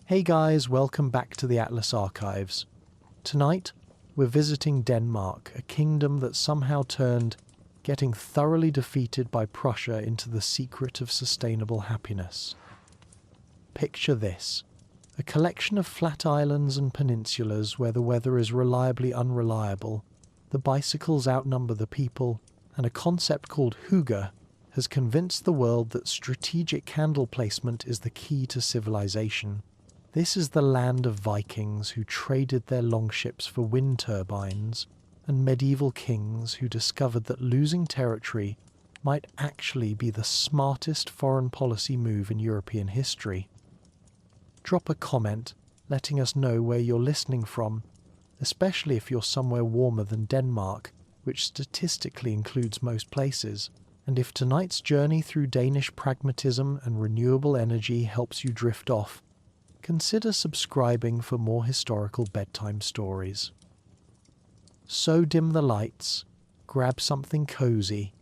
Hey guys, welcome back to the Atlas Archives. Tonight, we're visiting Denmark, a kingdom that somehow turned getting thoroughly defeated by Prussia into the secret of sustainable happiness. Picture this: a collection of flat islands and peninsulas where the weather is reliably unreliable, the bicycles outnumber the people, and a concept called hygge has convinced the world that strategic candle placement is the key to civilization. This is the land of Vikings who traded their longships for wind turbines, and medieval kings who discovered that losing territory might actually be the smartest foreign policy move in European history. Drop a comment letting us know where you're listening from, especially if you're somewhere warmer than Denmark, which statistically includes most places. And if tonight's journey through Danish pragmatism and renewable energy helps you drift off, consider subscribing for more historical bedtime stories. So dim the lights, grab something cozy,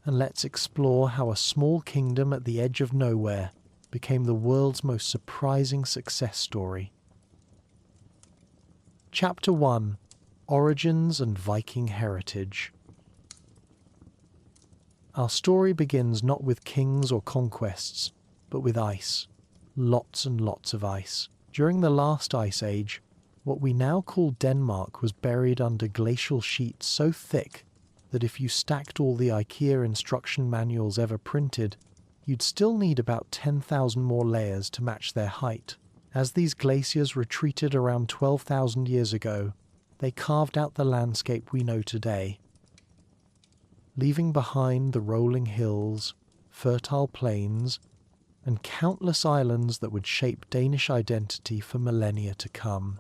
and let's explore how a small kingdom at the edge of nowhere became the world's most surprising success story. Chapter 1: Origins and Viking Heritage. Our story begins not with kings or conquests, but with ice. Lots and lots of ice. During the last ice age, what we now call Denmark was buried under glacial sheets so thick that if you stacked all the IKEA instruction manuals ever printed, you'd still need about 10,000 more layers to match their height. As these glaciers retreated around 12,000 years ago, they carved out the landscape we know today, leaving behind the rolling hills, fertile plains, and countless islands that would shape Danish identity for millennia to come.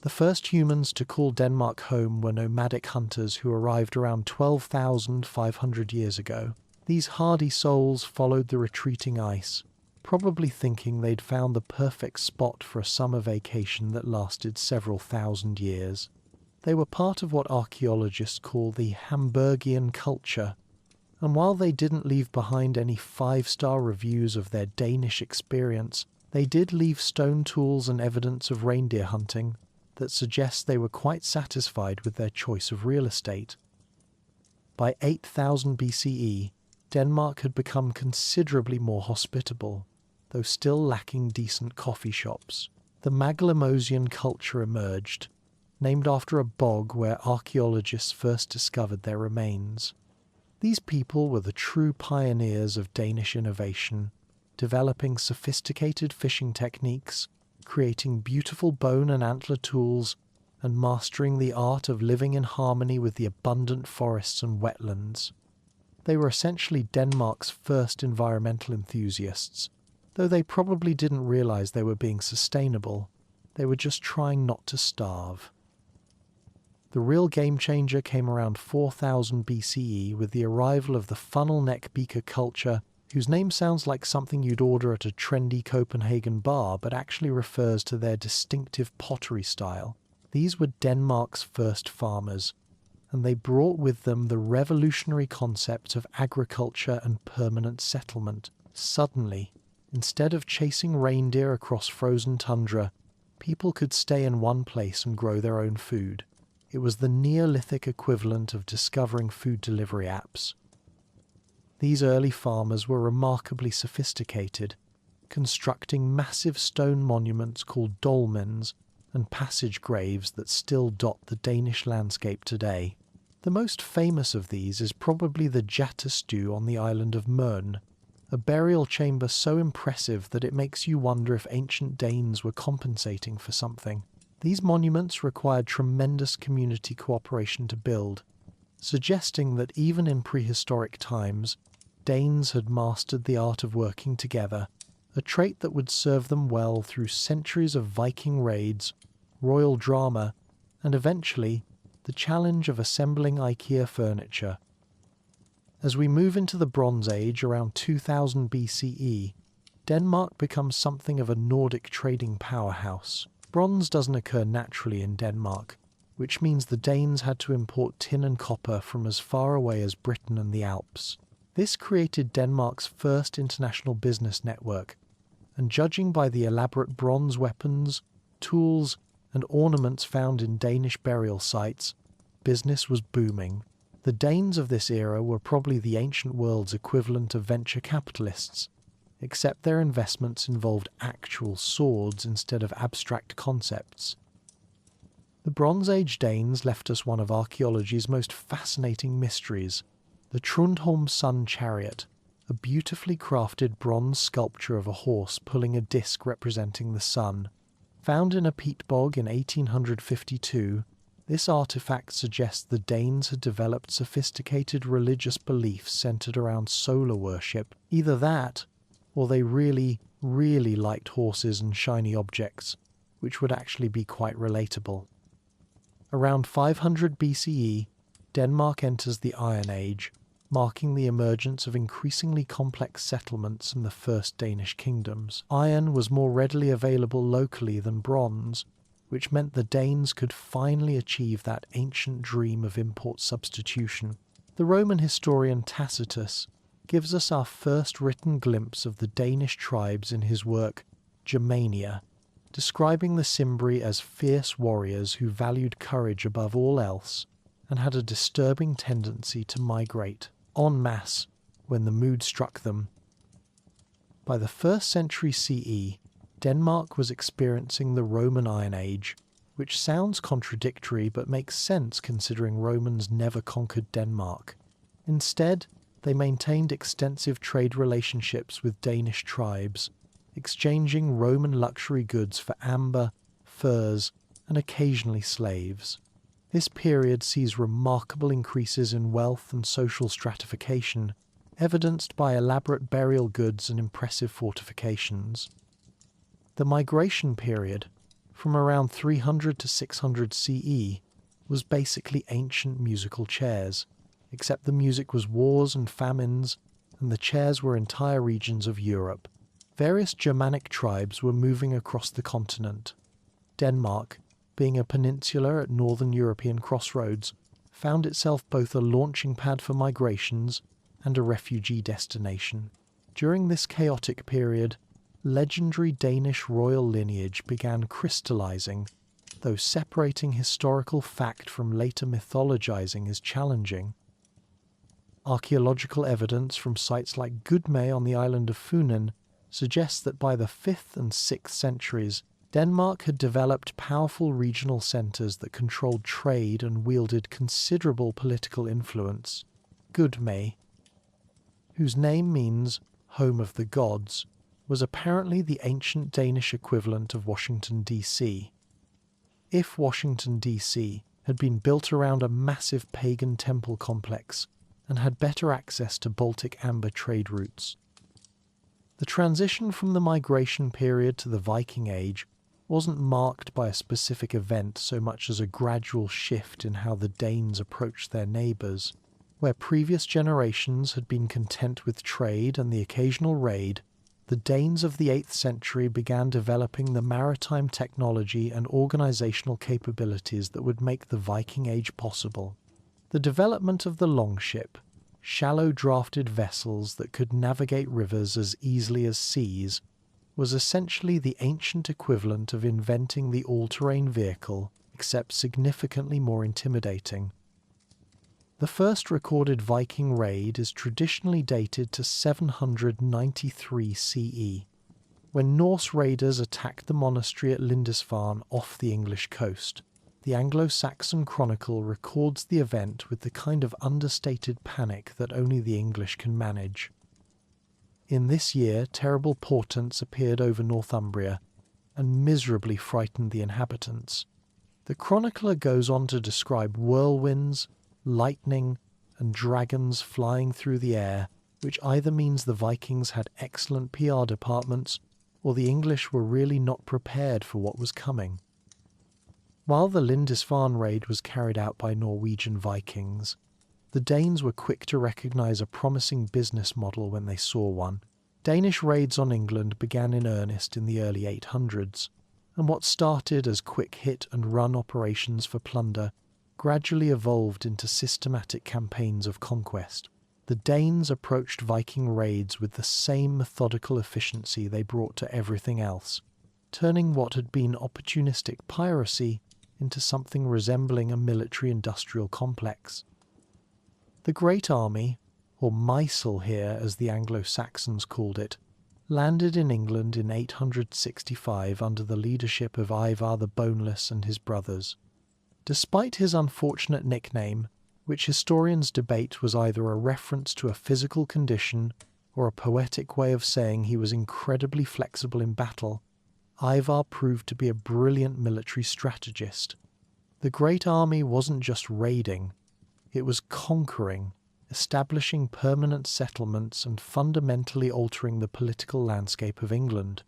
The first humans to call Denmark home were nomadic hunters who arrived around 12,500 years ago. These hardy souls followed the retreating ice, probably thinking they'd found the perfect spot for a summer vacation that lasted several thousand years. They were part of what archaeologists call the Hamburgian culture, and while they didn't leave behind any 5-star reviews of their Danish experience, they did leave stone tools and evidence of reindeer hunting that suggests they were quite satisfied with their choice of real estate. By 8000 BCE, Denmark had become considerably more hospitable, though still lacking decent coffee shops. The Maglemosian culture emerged, named after a bog where archaeologists first discovered their remains. These people were the true pioneers of Danish innovation, developing sophisticated fishing techniques, creating beautiful bone and antler tools, and mastering the art of living in harmony with the abundant forests and wetlands. They were essentially Denmark's first environmental enthusiasts, though they probably didn't realize they were being sustainable. They were just trying not to starve. The real game changer came around 4000 BCE with the arrival of the funnel neck beaker culture, whose name sounds like something you'd order at a trendy Copenhagen bar but actually refers to their distinctive pottery style. These were Denmark's first farmers, and they brought with them the revolutionary concepts of agriculture and permanent settlement. Suddenly, instead of chasing reindeer across frozen tundra, people could stay in one place and grow their own food. It was the Neolithic equivalent of discovering food delivery apps. These early farmers were remarkably sophisticated, constructing massive stone monuments called dolmens and passage graves that still dot the Danish landscape today. The most famous of these is probably the Jattestue on the island of Møn, a burial chamber so impressive that it makes you wonder if ancient Danes were compensating for something. These monuments required tremendous community cooperation to build, suggesting that even in prehistoric times, Danes had mastered the art of working together, a trait that would serve them well through centuries of Viking raids, royal drama, and eventually the challenge of assembling IKEA furniture. As we move into the Bronze Age around 2000 BCE, Denmark becomes something of a Nordic trading powerhouse. Bronze doesn't occur naturally in Denmark, which means the Danes had to import tin and copper from as far away as Britain and the Alps. This created Denmark's first international business network, and judging by the elaborate bronze weapons, tools, and ornaments found in Danish burial sites, business was booming. The Danes of this era were probably the ancient world's equivalent of venture capitalists, except their investments involved actual swords instead of abstract concepts. The Bronze Age Danes left us one of archaeology's most fascinating mysteries, the Trundholm Sun Chariot, a beautifully crafted bronze sculpture of a horse pulling a disc representing the sun. Found in a peat bog in 1852, this artifact suggests the Danes had developed sophisticated religious beliefs centered around solar worship. Either that, or they really, really liked horses and shiny objects, which would actually be quite relatable. Around 500 BCE, Denmark enters the Iron Age, marking the emergence of increasingly complex settlements in the first Danish kingdoms. Iron was more readily available locally than bronze, which meant the Danes could finally achieve that ancient dream of import substitution. The Roman historian Tacitus gives us our first written glimpse of the Danish tribes in his work Germania, describing the Cimbri as fierce warriors who valued courage above all else and had a disturbing tendency to migrate en masse when the mood struck them. By the 1st century CE, Denmark was experiencing the Roman Iron Age, which sounds contradictory but makes sense considering Romans never conquered Denmark. Instead, they maintained extensive trade relationships with Danish tribes, exchanging Roman luxury goods for amber, furs, and occasionally slaves. This period sees remarkable increases in wealth and social stratification, evidenced by elaborate burial goods and impressive fortifications. The migration period, from around 300 to 600 CE, was basically ancient musical chairs, except the music was wars and famines, and the chairs were entire regions of Europe. Various Germanic tribes were moving across the continent. Denmark, being a peninsula at northern European crossroads, found itself both a launching pad for migrations and a refugee destination. During this chaotic period, legendary Danish royal lineage began crystallizing, though separating historical fact from later mythologizing is challenging. Archaeological evidence from sites like Gudme on the island of Funen suggests that by the 5th and 6th centuries, Denmark had developed powerful regional centres that controlled trade and wielded considerable political influence. Gudme, whose name means home of the gods, was apparently the ancient Danish equivalent of Washington, D.C. If Washington, D.C. had been built around a massive pagan temple complex and had better access to Baltic amber trade routes. The transition from the migration period to the Viking Age wasn't marked by a specific event so much as a gradual shift in how the Danes approached their neighbours. Where previous generations had been content with trade and the occasional raid, the Danes of the 8th century began developing the maritime technology and organisational capabilities that would make the Viking Age possible. The development of the longship, shallow drafted vessels that could navigate rivers as easily as seas, was essentially the ancient equivalent of inventing the all-terrain vehicle, except significantly more intimidating. The first recorded Viking raid is traditionally dated to 793 CE, when Norse raiders attacked the monastery at Lindisfarne off the English coast. The Anglo-Saxon Chronicle records the event with the kind of understated panic that only the English can manage. In this year, terrible portents appeared over Northumbria and miserably frightened the inhabitants. The chronicler goes on to describe whirlwinds, lightning, and dragons flying through the air, which either means the Vikings had excellent PR departments or the English were really not prepared for what was coming. While the Lindisfarne raid was carried out by Norwegian Vikings, the Danes were quick to recognise a promising business model when they saw one. Danish raids on England began in earnest in the early 800s, and what started as quick hit-and-run operations for plunder gradually evolved into systematic campaigns of conquest. the Danes approached Viking raids with the same methodical efficiency they brought to everything else, turning what had been opportunistic piracy into something resembling a military-industrial complex. The Great Army, or Mysel here as the Anglo-Saxons called it, landed in England in 865 under the leadership of Ivar the Boneless and his brothers. Despite his unfortunate nickname, which historians debate was either a reference to a physical condition or a poetic way of saying he was incredibly flexible in battle, Ivar proved to be a brilliant military strategist. The Great Army wasn't just raiding, it was conquering, establishing permanent settlements and fundamentally altering the political landscape of England.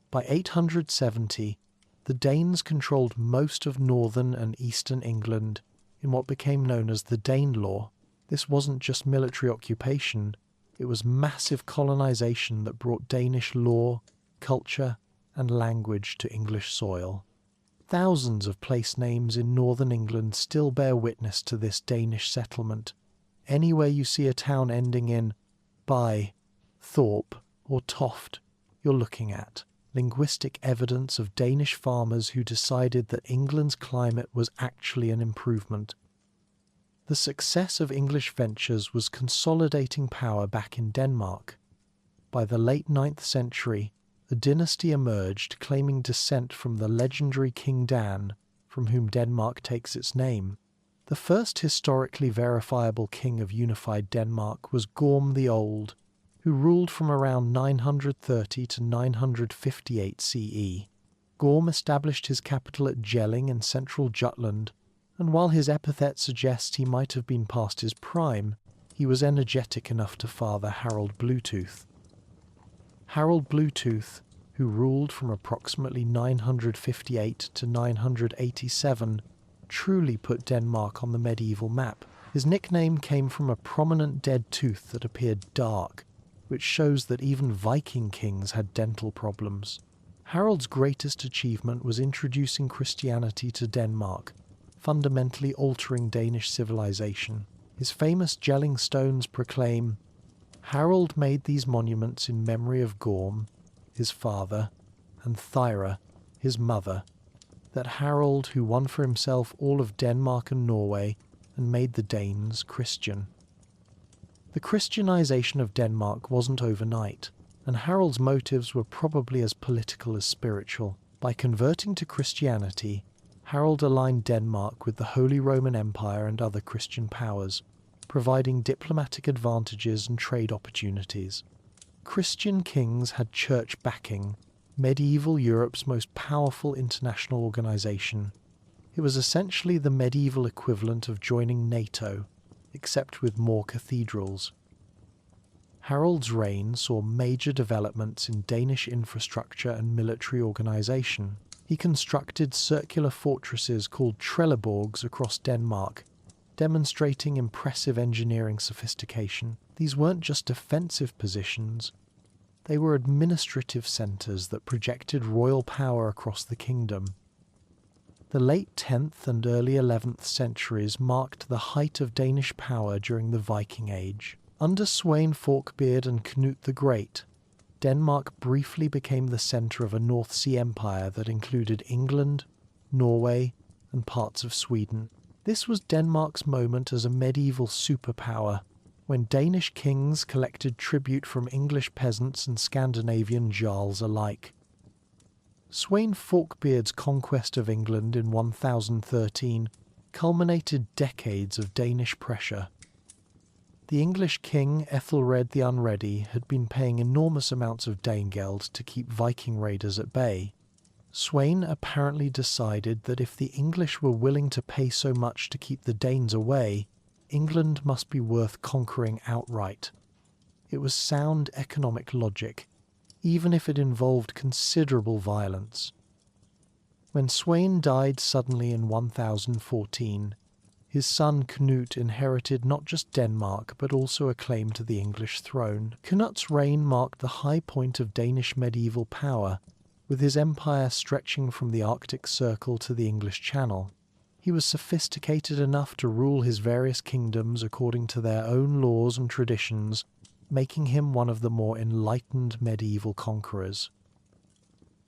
By 870, the Danes controlled most of northern and eastern England in what became known as the Danelaw. This wasn't just military occupation, it was massive colonization that brought Danish law, culture, and language to English soil. Thousands of place names in northern England still bear witness to this Danish settlement. Anywhere you see a town ending in by, Thorpe, or Toft, you're looking at linguistic evidence of Danish farmers who decided that England's climate was actually an improvement. The success of English ventures was consolidating power back in Denmark. By the late 9th century, a dynasty emerged claiming descent from the legendary King Dan, from whom Denmark takes its name. The first historically verifiable king of unified Denmark was Gorm the Old, who ruled from around 930 to 958 CE. Gorm established his capital at Jelling in central Jutland, and while his epithet suggests he might have been past his prime, he was energetic enough to father Harold Bluetooth. Harold Bluetooth, who ruled from approximately 958 to 987, truly put Denmark on the medieval map. His nickname came from a prominent dead tooth that appeared dark, which shows that even Viking kings had dental problems. Harold's greatest achievement was introducing Christianity to Denmark, fundamentally altering Danish civilization. His famous Jelling stones proclaim, "Harold made these monuments in memory of Gorm, his father, and Thyra, his mother, that Harold, who won for himself all of Denmark and Norway and made the Danes Christian." The Christianization of Denmark wasn't overnight, and Harold's motives were probably as political as spiritual. By converting to Christianity, Harold aligned Denmark with the Holy Roman Empire and other Christian powers, providing diplomatic advantages and trade opportunities. Christian kings had church backing, medieval Europe's most powerful international organization. It was essentially the medieval equivalent of joining NATO, except with more cathedrals. Harold's reign saw major developments in Danish infrastructure and military organization. He constructed circular fortresses called Trelleborgs across Denmark, demonstrating impressive engineering sophistication. These weren't just defensive positions, they were administrative centres that projected royal power across the kingdom. The late 10th and early 11th centuries marked the height of Danish power during the Viking Age. Under Sweyn Forkbeard and Knut the Great, Denmark briefly became the centre of a North Sea empire that included England, Norway, and parts of Sweden. This was Denmark's moment as a medieval superpower, when Danish kings collected tribute from English peasants and Scandinavian jarls alike. Sweyn Forkbeard's conquest of England in 1013 culminated decades of Danish pressure. The English king Ethelred the Unready had been paying enormous amounts of Danegeld to keep Viking raiders at bay. Sweyn apparently decided that if the English were willing to pay so much to keep the Danes away, England must be worth conquering outright. It was sound economic logic, even if it involved considerable violence. When Sweyn died suddenly in 1014, his son Knut inherited not just Denmark but also a claim to the English throne. Knut's reign marked the high point of Danish medieval power, with his empire stretching from the Arctic Circle to the English Channel. He was sophisticated enough to rule his various kingdoms according to their own laws and traditions, making him one of the more enlightened medieval conquerors.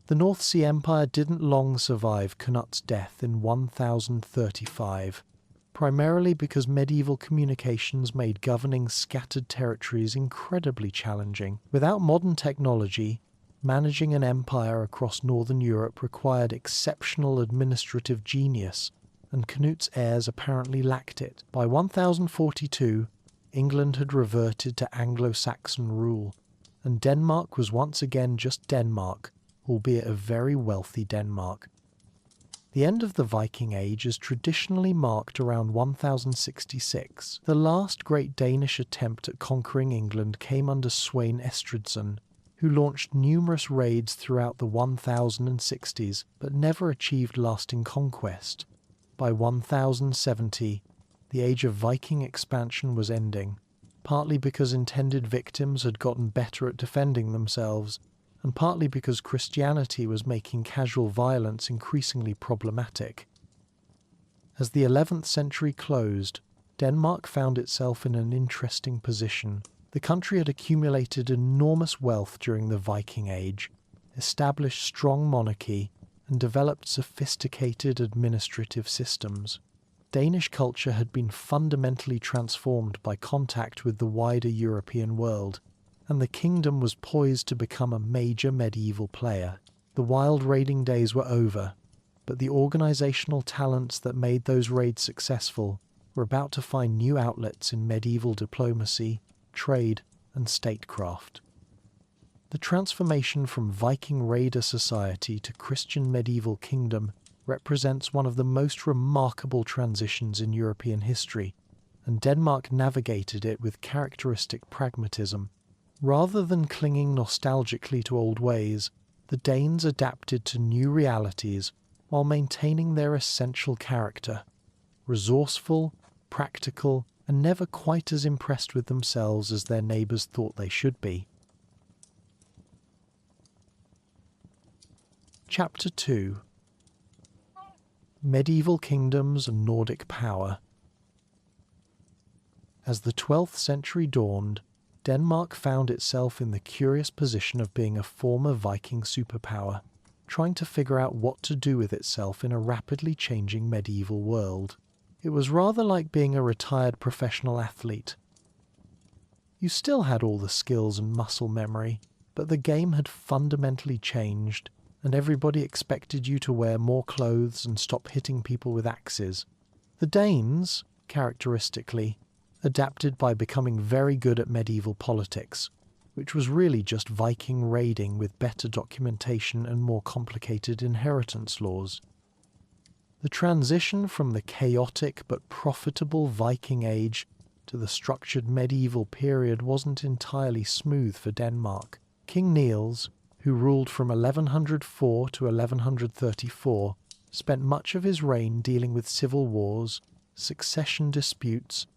The North Sea Empire didn't long survive Cnut's death in 1035, primarily because medieval communications made governing scattered territories incredibly challenging. Without modern technology, managing an empire across northern Europe required exceptional administrative genius, and Cnut's heirs apparently lacked it. By 1042, England had reverted to Anglo-Saxon rule, and Denmark was once again just Denmark, albeit a very wealthy Denmark. The end of the Viking Age is traditionally marked around 1066. The last great Danish attempt at conquering England came under Sweyn Estridsson, who launched numerous raids throughout the 1060s but never achieved lasting conquest. By 1070, the age of Viking expansion was ending, partly because intended victims had gotten better at defending themselves, and partly because Christianity was making casual violence increasingly problematic. As the 11th century closed, Denmark found itself in an interesting position. The country had accumulated enormous wealth during the Viking Age, established strong monarchy, and developed sophisticated administrative systems. Danish culture had been fundamentally transformed by contact with the wider European world, and the kingdom was poised to become a major medieval player. The wild raiding days were over, but the organizational talents that made those raids successful were about to find new outlets in medieval diplomacy, trade, and statecraft. The transformation from Viking raider society to Christian medieval kingdom represents one of the most remarkable transitions in European history, and Denmark navigated it with characteristic pragmatism. Rather than clinging nostalgically to old ways, the Danes adapted to new realities while maintaining their essential character: resourceful, practical, and never quite as impressed with themselves as their neighbours thought they should be. Chapter 2: Medieval Kingdoms and Nordic Power. As the 12th century dawned, Denmark found itself in the curious position of being a former Viking superpower, trying to figure out what to do with itself in a rapidly changing medieval world. It was rather like being a retired professional athlete. You still had all the skills and muscle memory, but the game had fundamentally changed, and everybody expected you to wear more clothes and stop hitting people with axes. The Danes, characteristically, adapted by becoming very good at medieval politics, which was really just Viking raiding with better documentation and more complicated inheritance laws. The transition from the chaotic but profitable Viking Age to the structured medieval period wasn't entirely smooth for Denmark. King Niels, who ruled from 1104 to 1134, spent much of his reign dealing with civil wars, succession disputes,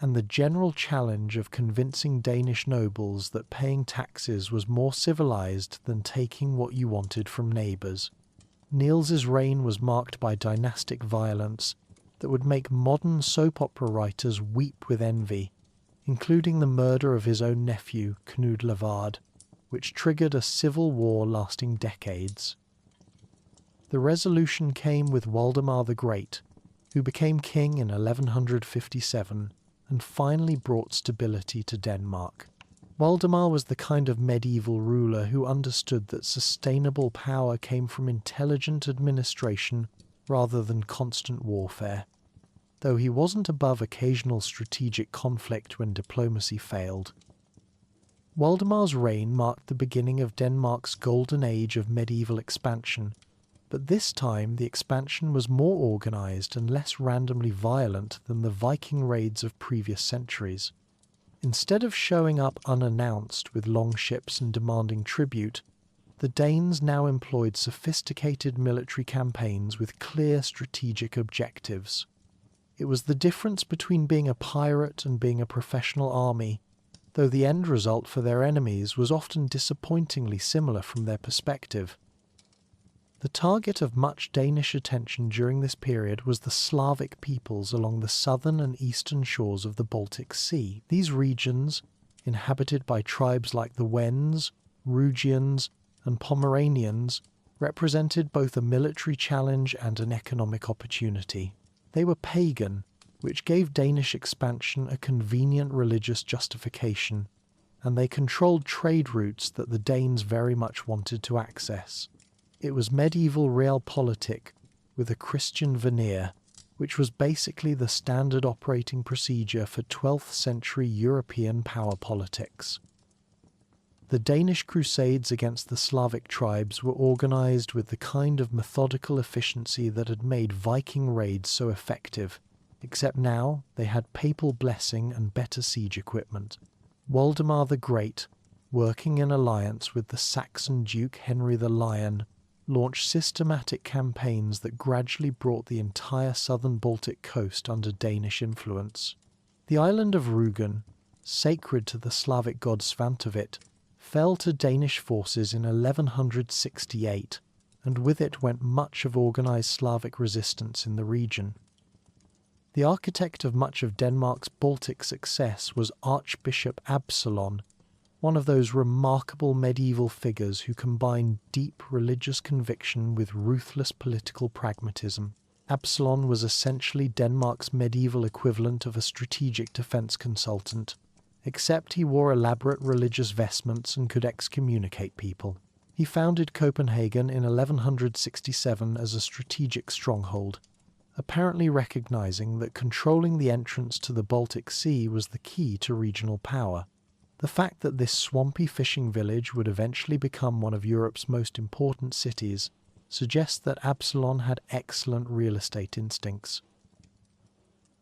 and the general challenge of convincing Danish nobles that paying taxes was more civilized than taking what you wanted from neighbours. Niels's reign was marked by dynastic violence that would make modern soap opera writers weep with envy, including the murder of his own nephew, Knud Lavard, which triggered a civil war lasting decades. The resolution came with Waldemar the Great, who became king in 1157 and finally brought stability to Denmark. Waldemar was the kind of medieval ruler who understood that sustainable power came from intelligent administration rather than constant warfare, though he wasn't above occasional strategic conflict when diplomacy failed. Waldemar's reign marked the beginning of Denmark's golden age of medieval expansion, but this time the expansion was more organised and less randomly violent than the Viking raids of previous centuries. Instead of showing up unannounced with longships and demanding tribute, the Danes now employed sophisticated military campaigns with clear strategic objectives. It was the difference between being a pirate and being a professional army, though the end result for their enemies was often disappointingly similar from their perspective. The target of much Danish attention during this period was the Slavic peoples along the southern and eastern shores of the Baltic Sea. These regions, inhabited by tribes like the Wends, Rugians, and Pomeranians, represented both a military challenge and an economic opportunity. They were pagan, which gave Danish expansion a convenient religious justification, and they controlled trade routes that the Danes very much wanted to access. It was medieval realpolitik with a Christian veneer, which was basically the standard operating procedure for 12th century European power politics. The Danish crusades against the Slavic tribes were organized with the kind of methodical efficiency that had made Viking raids so effective, except now they had papal blessing and better siege equipment. Waldemar the Great, working in alliance with the Saxon Duke Henry the Lion, launched systematic campaigns that gradually brought the entire southern Baltic coast under Danish influence. The island of Rügen, sacred to the Slavic god Svantovit, fell to Danish forces in 1168, and with it went much of organized Slavic resistance in the region. The architect of much of Denmark's Baltic success was Archbishop Absalon, one of those remarkable medieval figures who combined deep religious conviction with ruthless political pragmatism. Absalon was essentially Denmark's medieval equivalent of a strategic defense consultant, except he wore elaborate religious vestments and could excommunicate people. He founded Copenhagen in 1167 as a strategic stronghold, apparently recognizing that controlling the entrance to the Baltic Sea was the key to regional power. The fact that this swampy fishing village would eventually become one of Europe's most important cities suggests that Absalon had excellent real estate instincts.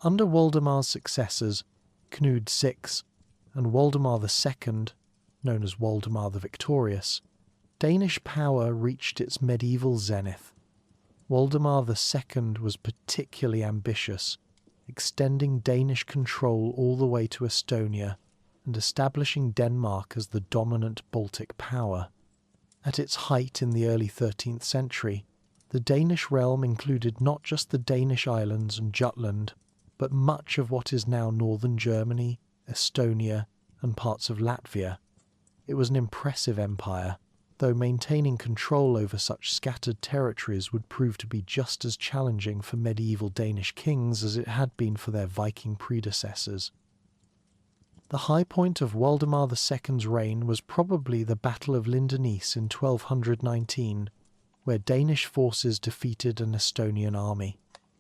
Under Waldemar's successors, Knud VI and Waldemar II, known as Waldemar the Victorious, Danish power reached its medieval zenith. Waldemar II was particularly ambitious, extending Danish control all the way to Estonia and establishing Denmark as the dominant Baltic power. At its height in the early 13th century, the Danish realm included not just the Danish islands and Jutland, but much of what is now northern Germany, Estonia, and parts of Latvia. It was an impressive empire, though maintaining control over such scattered territories would prove to be just as challenging for medieval Danish kings as it had been for their Viking predecessors. The high point of Waldemar II's reign was probably the Battle of Lindenice in 1219, where Danish forces defeated an Estonian army.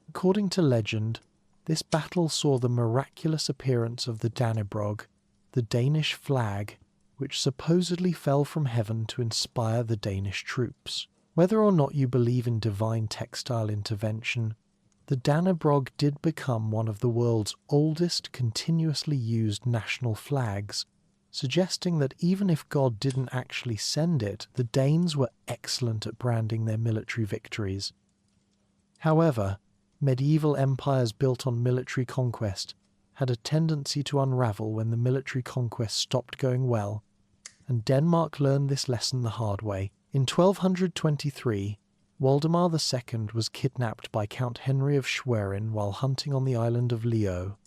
According to legend, this battle saw the miraculous appearance of the Dannebrog, the Danish flag, which supposedly fell from heaven to inspire the Danish troops. Whether or not you believe in divine textile intervention, the Dannebrog did become one of the world's oldest continuously used national flags, suggesting that even if God didn't actually send it, the Danes were excellent at branding their military victories. However, medieval empires built on military conquest had a tendency to unravel when the military conquest stopped going well, and Denmark learned this lesson the hard way. In 1223, Waldemar II was kidnapped by Count Henry of Schwerin while hunting on the island of Leo.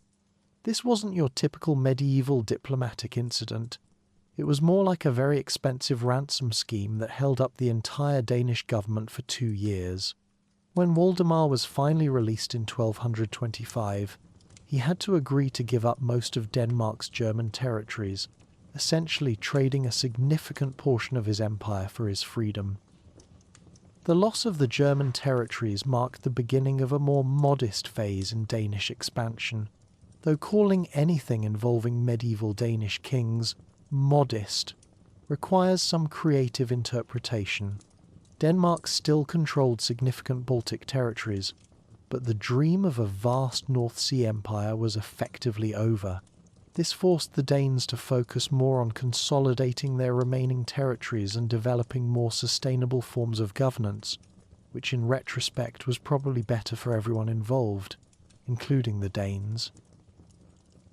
This wasn't your typical medieval diplomatic incident. It was more like a very expensive ransom scheme that held up the entire Danish government for 2 years. When Waldemar was finally released in 1225, he had to agree to give up most of Denmark's German territories, essentially trading a significant portion of his empire for his freedom. The loss of the German territories marked the beginning of a more modest phase in Danish expansion, though calling anything involving medieval Danish kings modest requires some creative interpretation. Denmark still controlled significant Baltic territories, but the dream of a vast North Sea empire was effectively over. This forced the Danes to focus more on consolidating their remaining territories and developing more sustainable forms of governance, which in retrospect was probably better for everyone involved, including the Danes.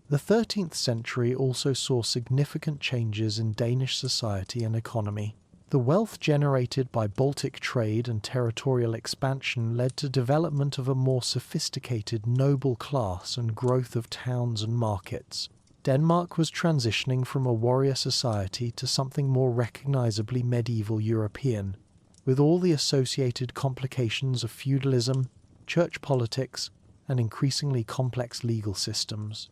The 13th century also saw significant changes in Danish society and economy. The wealth generated by Baltic trade and territorial expansion led to development of a more sophisticated noble class and growth of towns and markets. Denmark was transitioning from a warrior society to something more recognizably medieval European, with all the associated complications of feudalism, church politics, and increasingly complex legal systems.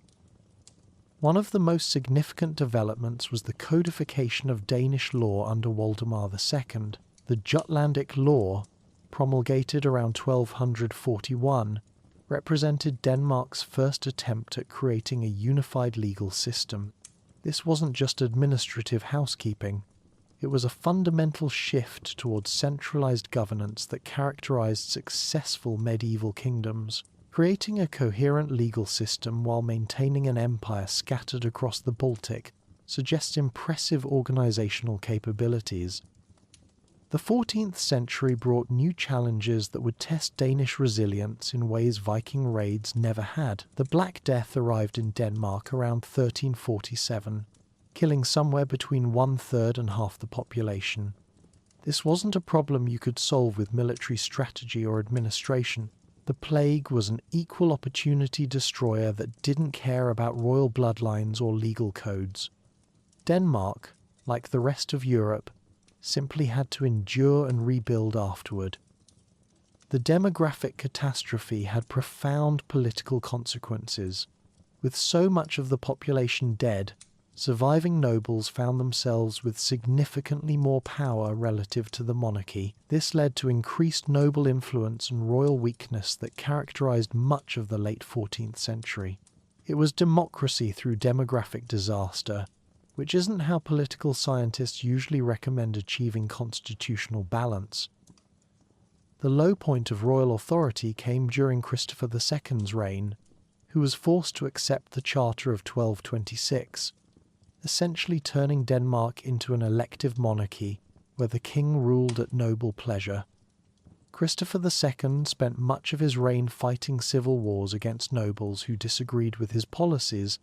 One of the most significant developments was the codification of Danish law under Waldemar II. The Jutlandic law, promulgated around 1241, represented Denmark's first attempt at creating a unified legal system. This wasn't just administrative housekeeping. It was a fundamental shift towards centralized governance that characterized successful medieval kingdoms. Creating a coherent legal system while maintaining an empire scattered across the Baltic suggests impressive organizational capabilities. The 14th century brought new challenges that would test Danish resilience in ways Viking raids never had. The Black Death arrived in Denmark around 1347, killing somewhere between 1/3 and half the population. This wasn't a problem you could solve with military strategy or administration. The plague was an equal opportunity destroyer that didn't care about royal bloodlines or legal codes. Denmark, like the rest of Europe, simply had to endure and rebuild afterward. The demographic catastrophe had profound political consequences. With so much of the population dead, surviving nobles found themselves with significantly more power relative to the monarchy. This led to increased noble influence and royal weakness that characterized much of the late 14th century. It was democracy through demographic disaster, which isn't how political scientists usually recommend achieving constitutional balance. The low point of royal authority came during Christopher II's reign, who was forced to accept the Charter of 1226, essentially turning Denmark into an elective monarchy where the king ruled at noble pleasure. Christopher II spent much of his reign fighting civil wars against nobles who disagreed with his policies,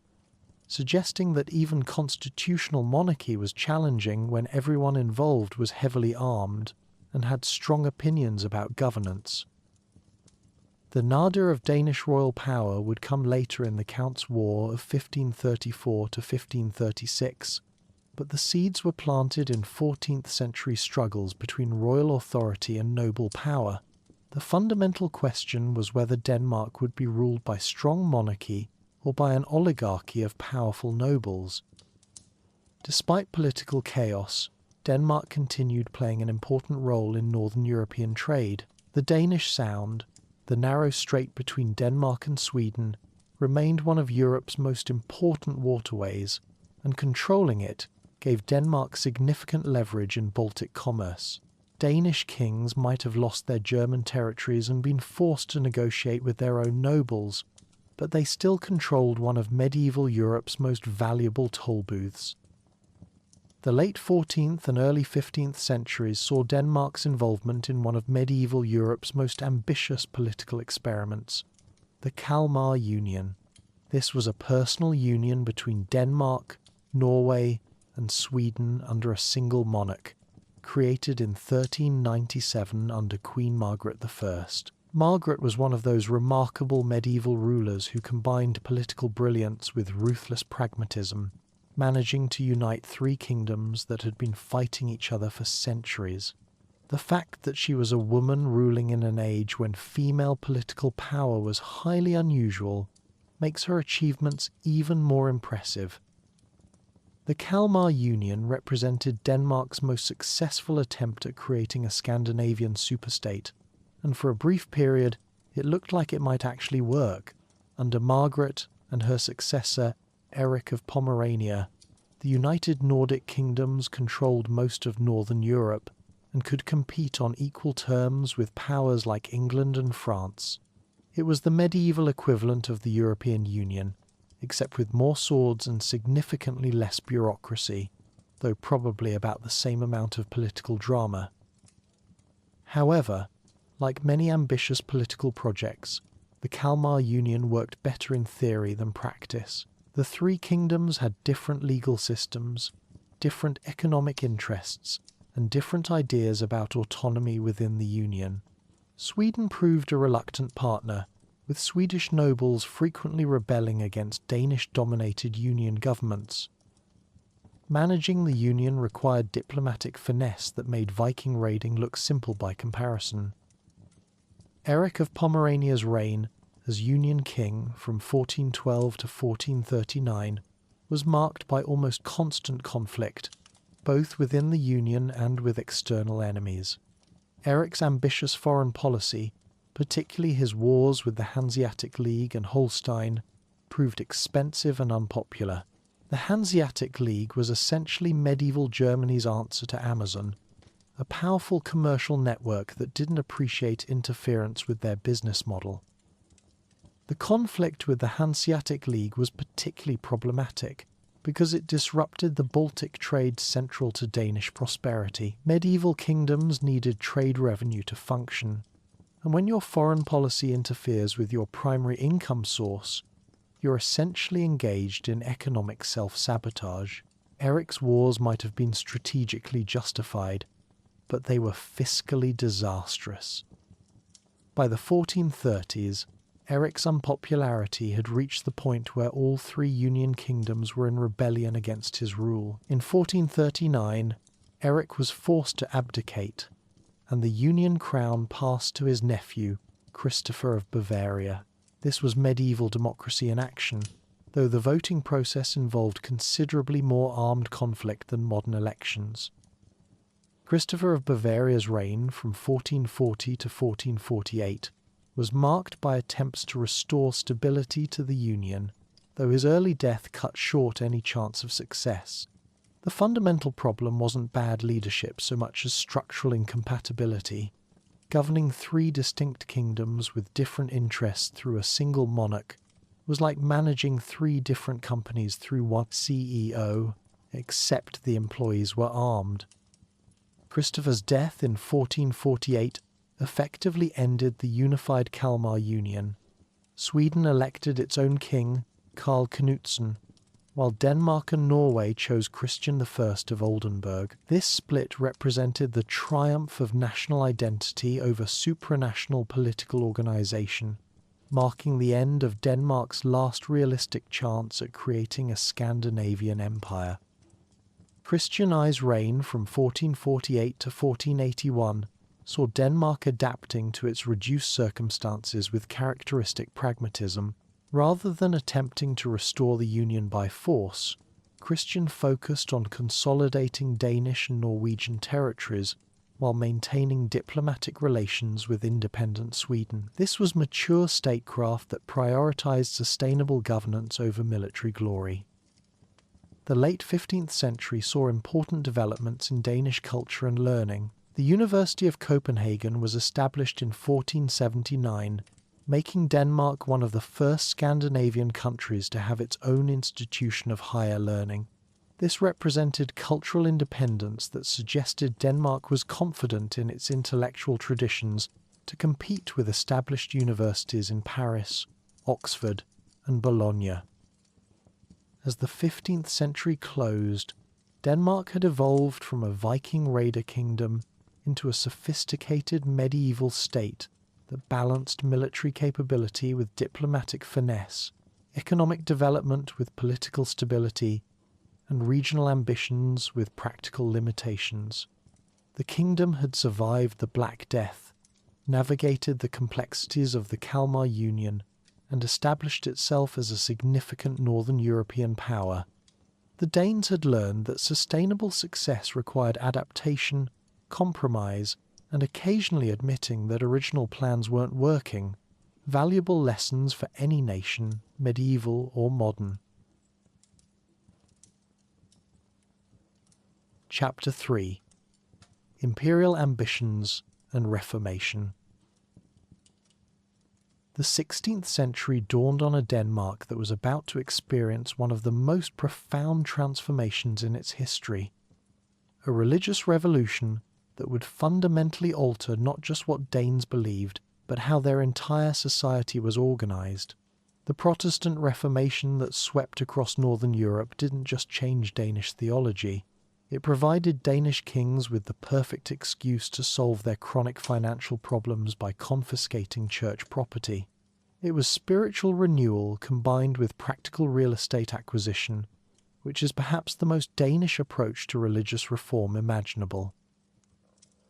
suggesting that even constitutional monarchy was challenging when everyone involved was heavily armed and had strong opinions about governance. The nadir of Danish royal power would come later in the Count's War of 1534 to 1536, but the seeds were planted in 14th century struggles between royal authority and noble power. The fundamental question was whether Denmark would be ruled by strong monarchy or by an oligarchy of powerful nobles. Despite political chaos, Denmark continued playing an important role in northern European trade. The Danish Sound, the narrow strait between Denmark and Sweden, remained one of Europe's most important waterways, and controlling it gave Denmark significant leverage in Baltic commerce. Danish kings might have lost their German territories and been forced to negotiate with their own nobles, but they still controlled one of medieval Europe's most valuable toll booths. The late 14th and early 15th centuries saw Denmark's involvement in one of medieval Europe's most ambitious political experiments, the Kalmar Union. This was a personal union between Denmark, Norway, and Sweden under a single monarch, created in 1397 under Queen Margaret I. Margaret was one of those remarkable medieval rulers who combined political brilliance with ruthless pragmatism, managing to unite three kingdoms that had been fighting each other for centuries. The fact that she was a woman ruling in an age when female political power was highly unusual makes her achievements even more impressive. The Kalmar Union represented Denmark's most successful attempt at creating a Scandinavian superstate, and for a brief period it looked like it might actually work. Under Margaret and her successor Eric of Pomerania, the united Nordic kingdoms controlled most of northern Europe and could compete on equal terms with powers like England and France. It was the medieval equivalent of the European Union, except with more swords and significantly less bureaucracy, though probably about the same amount of political drama. However, like many ambitious political projects, the Kalmar Union worked better in theory than practice. The three kingdoms had different legal systems, different economic interests, and different ideas about autonomy within the Union. Sweden proved a reluctant partner, with Swedish nobles frequently rebelling against Danish-dominated Union governments. Managing the Union required diplomatic finesse that made Viking raiding look simple by comparison. Eric of Pomerania's reign as Union king from 1412 to 1439 was marked by almost constant conflict, both within the Union and with external enemies. Eric's ambitious foreign policy, particularly his wars with the Hanseatic League and Holstein, proved expensive and unpopular. The Hanseatic League was essentially medieval Germany's answer to Amazon, a powerful commercial network that didn't appreciate interference with their business model. The conflict with the Hanseatic League was particularly problematic because it disrupted the Baltic trade central to Danish prosperity. Medieval kingdoms needed trade revenue to function, and when your foreign policy interferes with your primary income source, you're essentially engaged in economic self-sabotage. Eric's wars might have been strategically justified, but they were fiscally disastrous. By the 1430s, Eric's unpopularity had reached the point where all three Union kingdoms were in rebellion against his rule. In 1439, Eric was forced to abdicate, and the Union crown passed to his nephew, Christopher of Bavaria. This was medieval democracy in action, though the voting process involved considerably more armed conflict than modern elections. Christopher of Bavaria's reign from 1440 to 1448 was marked by attempts to restore stability to the Union, though his early death cut short any chance of success. The fundamental problem wasn't bad leadership so much as structural incompatibility. Governing three distinct kingdoms with different interests through a single monarch was like managing three different companies through one CEO, except the employees were armed. Christopher's death in 1448 effectively ended the unified Kalmar Union. Sweden elected its own king, Karl Knutsson, while Denmark and Norway chose Christian I of Oldenburg. This split represented the triumph of national identity over supranational political organisation, marking the end of Denmark's last realistic chance at creating a Scandinavian empire. Christian I's reign from 1448 to 1481 saw Denmark adapting to its reduced circumstances with characteristic pragmatism. Rather than attempting to restore the Union by force, Christian focused on consolidating Danish and Norwegian territories while maintaining diplomatic relations with independent Sweden. This was mature statecraft that prioritized sustainable governance over military glory. The late 15th century saw important developments in Danish culture and learning. The University of Copenhagen was established in 1479, making Denmark one of the first Scandinavian countries to have its own institution of higher learning. This represented cultural independence that suggested Denmark was confident in its intellectual traditions to compete with established universities in Paris, Oxford, and Bologna. As the 15th century closed, Denmark had evolved from a Viking raider kingdom into a sophisticated medieval state that balanced military capability with diplomatic finesse, economic development with political stability, and regional ambitions with practical limitations. The kingdom had survived the Black Death, navigated the complexities of the Kalmar Union, and established itself as a significant Northern European power. The Danes had learned that sustainable success required adaptation, compromise, and occasionally admitting that original plans weren't working, valuable lessons for any nation, medieval or modern. Chapter 3: Imperial Ambitions and Reformation. The 16th century dawned on a Denmark that was about to experience one of the most profound transformations in its history. A religious revolution that would fundamentally alter not just what Danes believed, but how their entire society was organised. The Protestant Reformation that swept across Northern Europe didn't just change Danish theology, It provided Danish kings with the perfect excuse to solve their chronic financial problems by confiscating church property. It was spiritual renewal combined with practical real estate acquisition, which is perhaps the most Danish approach to religious reform imaginable.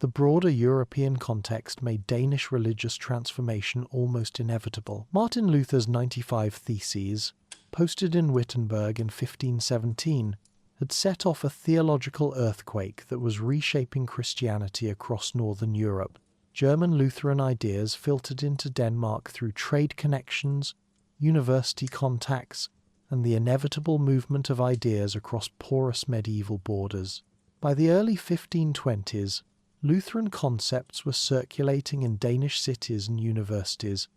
The broader European context made Danish religious transformation almost inevitable. Martin Luther's 95 Theses, posted in Wittenberg in 1517, had set off a theological earthquake that was reshaping Christianity across northern Europe. German Lutheran ideas filtered into Denmark through trade connections, university contacts, and the inevitable movement of ideas across porous medieval borders. By the early 1520s, Lutheran concepts were circulating in Danish cities and universities,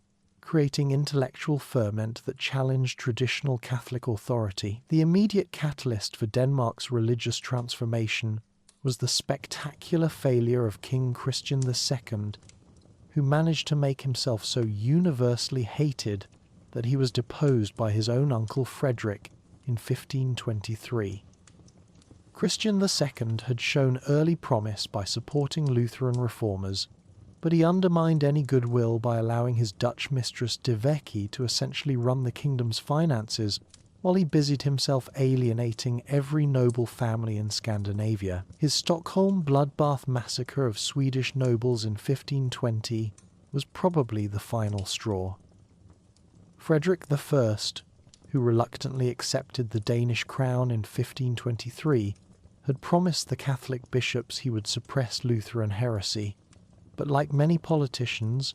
creating intellectual ferment that challenged traditional Catholic authority. The immediate catalyst for Denmark's religious transformation was the spectacular failure of King Christian II, who managed to make himself so universally hated that he was deposed by his own uncle Frederick in 1523. Christian II had shown early promise by supporting Lutheran reformers, but he undermined any goodwill by allowing his Dutch mistress De Vecchi to essentially run the kingdom's finances while he busied himself alienating every noble family in Scandinavia. His Stockholm bloodbath massacre of Swedish nobles in 1520 was probably the final straw. Frederick I, who reluctantly accepted the Danish crown in 1523, had promised the Catholic bishops he would suppress Lutheran heresy, but like many politicians,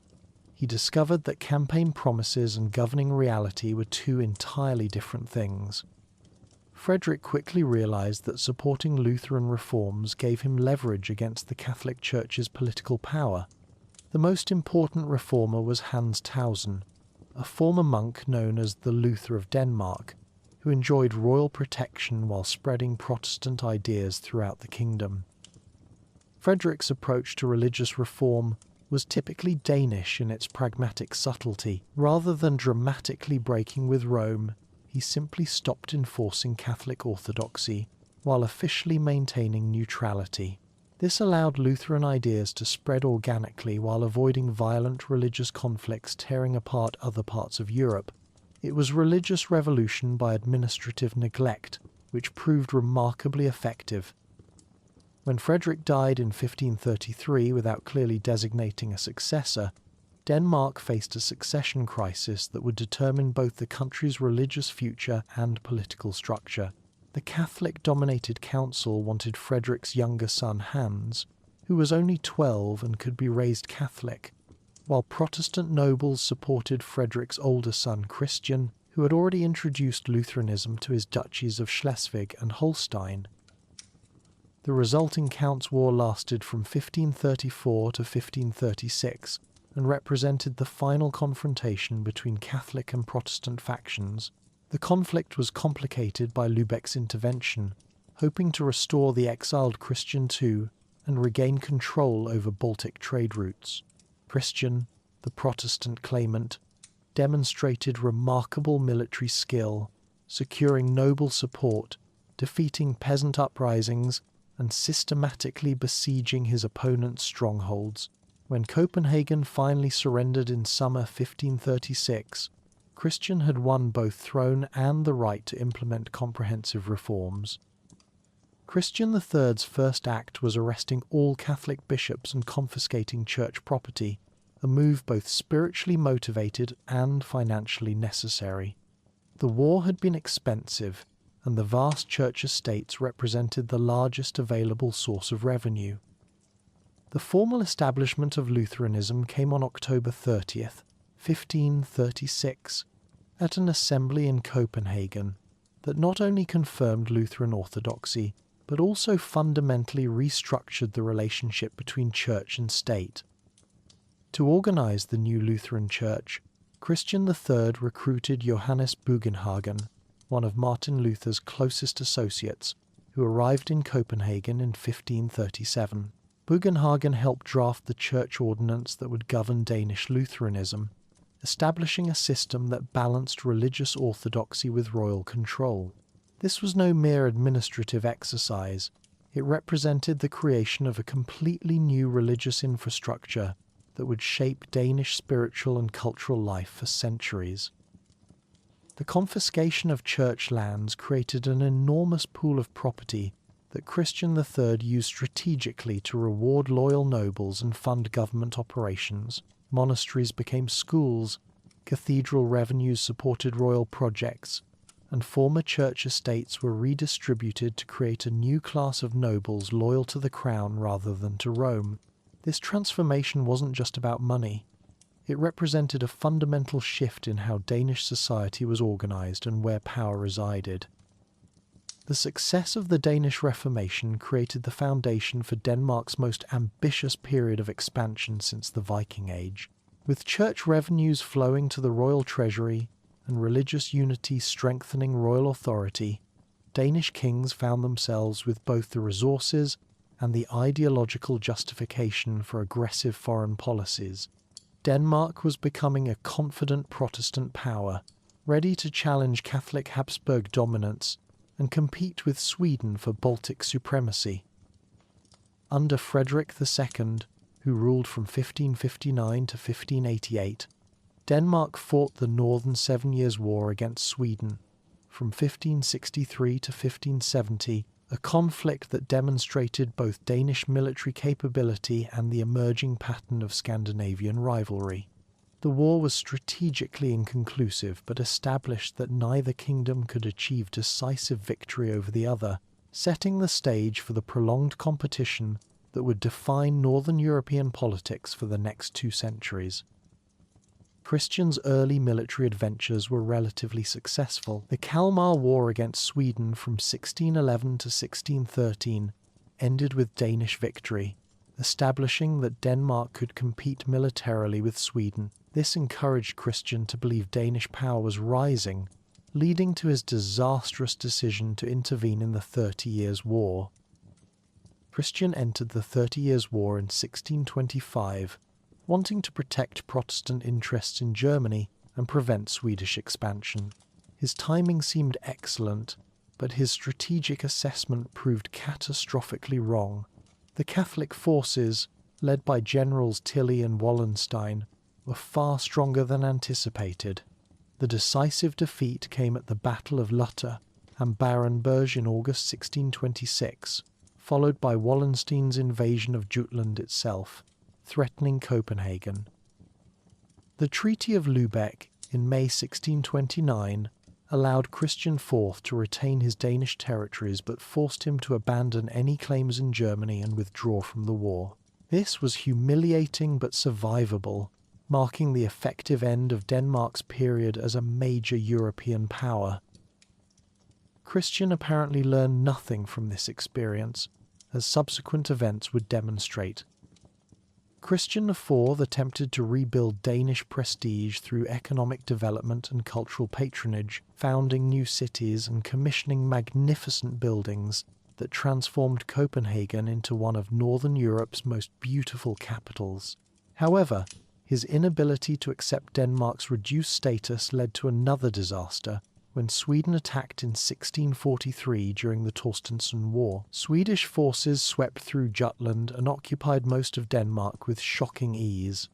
he discovered that campaign promises and governing reality were two entirely different things. Frederick quickly realized that supporting Lutheran reforms gave him leverage against the Catholic Church's political power. The most important reformer was Hans Tausen, a former monk known as the Luther of Denmark, who enjoyed royal protection while spreading Protestant ideas throughout the kingdom. Frederick's approach to religious reform was typically Danish in its pragmatic subtlety. Rather than dramatically breaking with Rome, he simply stopped enforcing Catholic orthodoxy while officially maintaining neutrality. This allowed Lutheran ideas to spread organically while avoiding violent religious conflicts tearing apart other parts of Europe. It was religious revolution by administrative neglect, which proved remarkably effective. When Frederick died in 1533 without clearly designating a successor, Denmark faced a succession crisis that would determine both the country's religious future and political structure. The Catholic-dominated council wanted Frederick's younger son Hans, who was only 12 and could be raised Catholic, while Protestant nobles supported Frederick's older son Christian, who had already introduced Lutheranism to his duchies of Schleswig and Holstein. The resulting Counts' War lasted from 1534 to 1536 and represented the final confrontation between Catholic and Protestant factions. The conflict was complicated by Lübeck's intervention, hoping to restore the exiled Christian II and regain control over Baltic trade routes. Christian, the Protestant claimant, demonstrated remarkable military skill, securing noble support, defeating peasant uprisings, and systematically besieging his opponent's strongholds. When Copenhagen finally surrendered in summer 1536, Christian had won both throne and the right to implement comprehensive reforms. Christian III's first act was arresting all Catholic bishops and confiscating church property, a move both spiritually motivated and financially necessary. The war had been expensive, and the vast church estates represented the largest available source of revenue. The formal establishment of Lutheranism came on October 30th, 1536, at an assembly in Copenhagen that not only confirmed Lutheran orthodoxy, but also fundamentally restructured the relationship between church and state. To organize the new Lutheran Church, Christian III recruited Johannes Bugenhagen, one of Martin Luther's closest associates, who arrived in Copenhagen in 1537. Bugenhagen helped draft the church ordinance that would govern Danish Lutheranism, establishing a system that balanced religious orthodoxy with royal control. This was no mere administrative exercise. It represented the creation of a completely new religious infrastructure that would shape Danish spiritual and cultural life for centuries. The confiscation of church lands created an enormous pool of property that Christian III used strategically to reward loyal nobles and fund government operations. Monasteries became schools, cathedral revenues supported royal projects, and former church estates were redistributed to create a new class of nobles loyal to the crown rather than to Rome. This transformation wasn't just about money. It represented a fundamental shift in how Danish society was organized and where power resided. The success of the Danish Reformation created the foundation for Denmark's most ambitious period of expansion since the Viking Age. With church revenues flowing to the royal treasury and religious unity strengthening royal authority, Danish kings found themselves with both the resources and the ideological justification for aggressive foreign policies. Denmark was becoming a confident Protestant power, ready to challenge Catholic Habsburg dominance and compete with Sweden for Baltic supremacy. Under Frederick II, who ruled from 1559 to 1588, Denmark fought the Northern 7 Years' War against Sweden. From 1563 to 1570, a conflict that demonstrated both Danish military capability and the emerging pattern of Scandinavian rivalry. The war was strategically inconclusive, but established that neither kingdom could achieve decisive victory over the other, setting the stage for the prolonged competition that would define Northern European politics for the next 2 centuries. Christian's early military adventures were relatively successful. The Kalmar War against Sweden from 1611 to 1613 ended with Danish victory, establishing that Denmark could compete militarily with Sweden. This encouraged Christian to believe Danish power was rising, leading to his disastrous decision to intervene in the 30 Years' War. Christian entered the 30 Years' War in 1625, wanting to protect Protestant interests in Germany and prevent Swedish expansion. His timing seemed excellent, but his strategic assessment proved catastrophically wrong. The Catholic forces, led by Generals Tilly and Wallenstein, were far stronger than anticipated. The decisive defeat came at the Battle of Lutter and Barenberg in August 1626, followed by Wallenstein's invasion of Jutland itself, threatening Copenhagen. The Treaty of Lübeck in May 1629 allowed Christian IV to retain his Danish territories but forced him to abandon any claims in Germany and withdraw from the war. This was humiliating but survivable, marking the effective end of Denmark's period as a major European power. Christian apparently learned nothing from this experience, as subsequent events would demonstrate. Christian IV attempted to rebuild Danish prestige through economic development and cultural patronage, founding new cities and commissioning magnificent buildings that transformed Copenhagen into one of Northern Europe's most beautiful capitals. However, his inability to accept Denmark's reduced status led to another disaster when Sweden attacked in 1643 during the Torstensson War. Swedish forces swept through Jutland and occupied most of Denmark with shocking ease.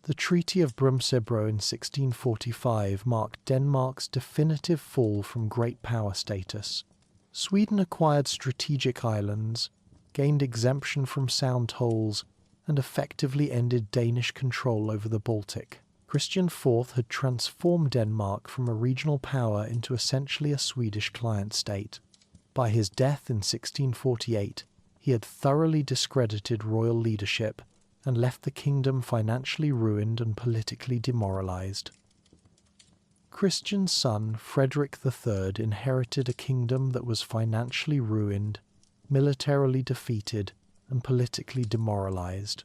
The Treaty of Brömsebro in 1645 marked Denmark's definitive fall from great power status. Sweden acquired strategic islands, gained exemption from sound tolls, and effectively ended Danish control over the Baltic. Christian IV had transformed Denmark from a regional power into essentially a Swedish client state. By his death in 1648, he had thoroughly discredited royal leadership and left the kingdom financially ruined and politically demoralized. Christian's son, Frederick III, inherited a kingdom that was financially ruined, militarily defeated, and politically demoralized.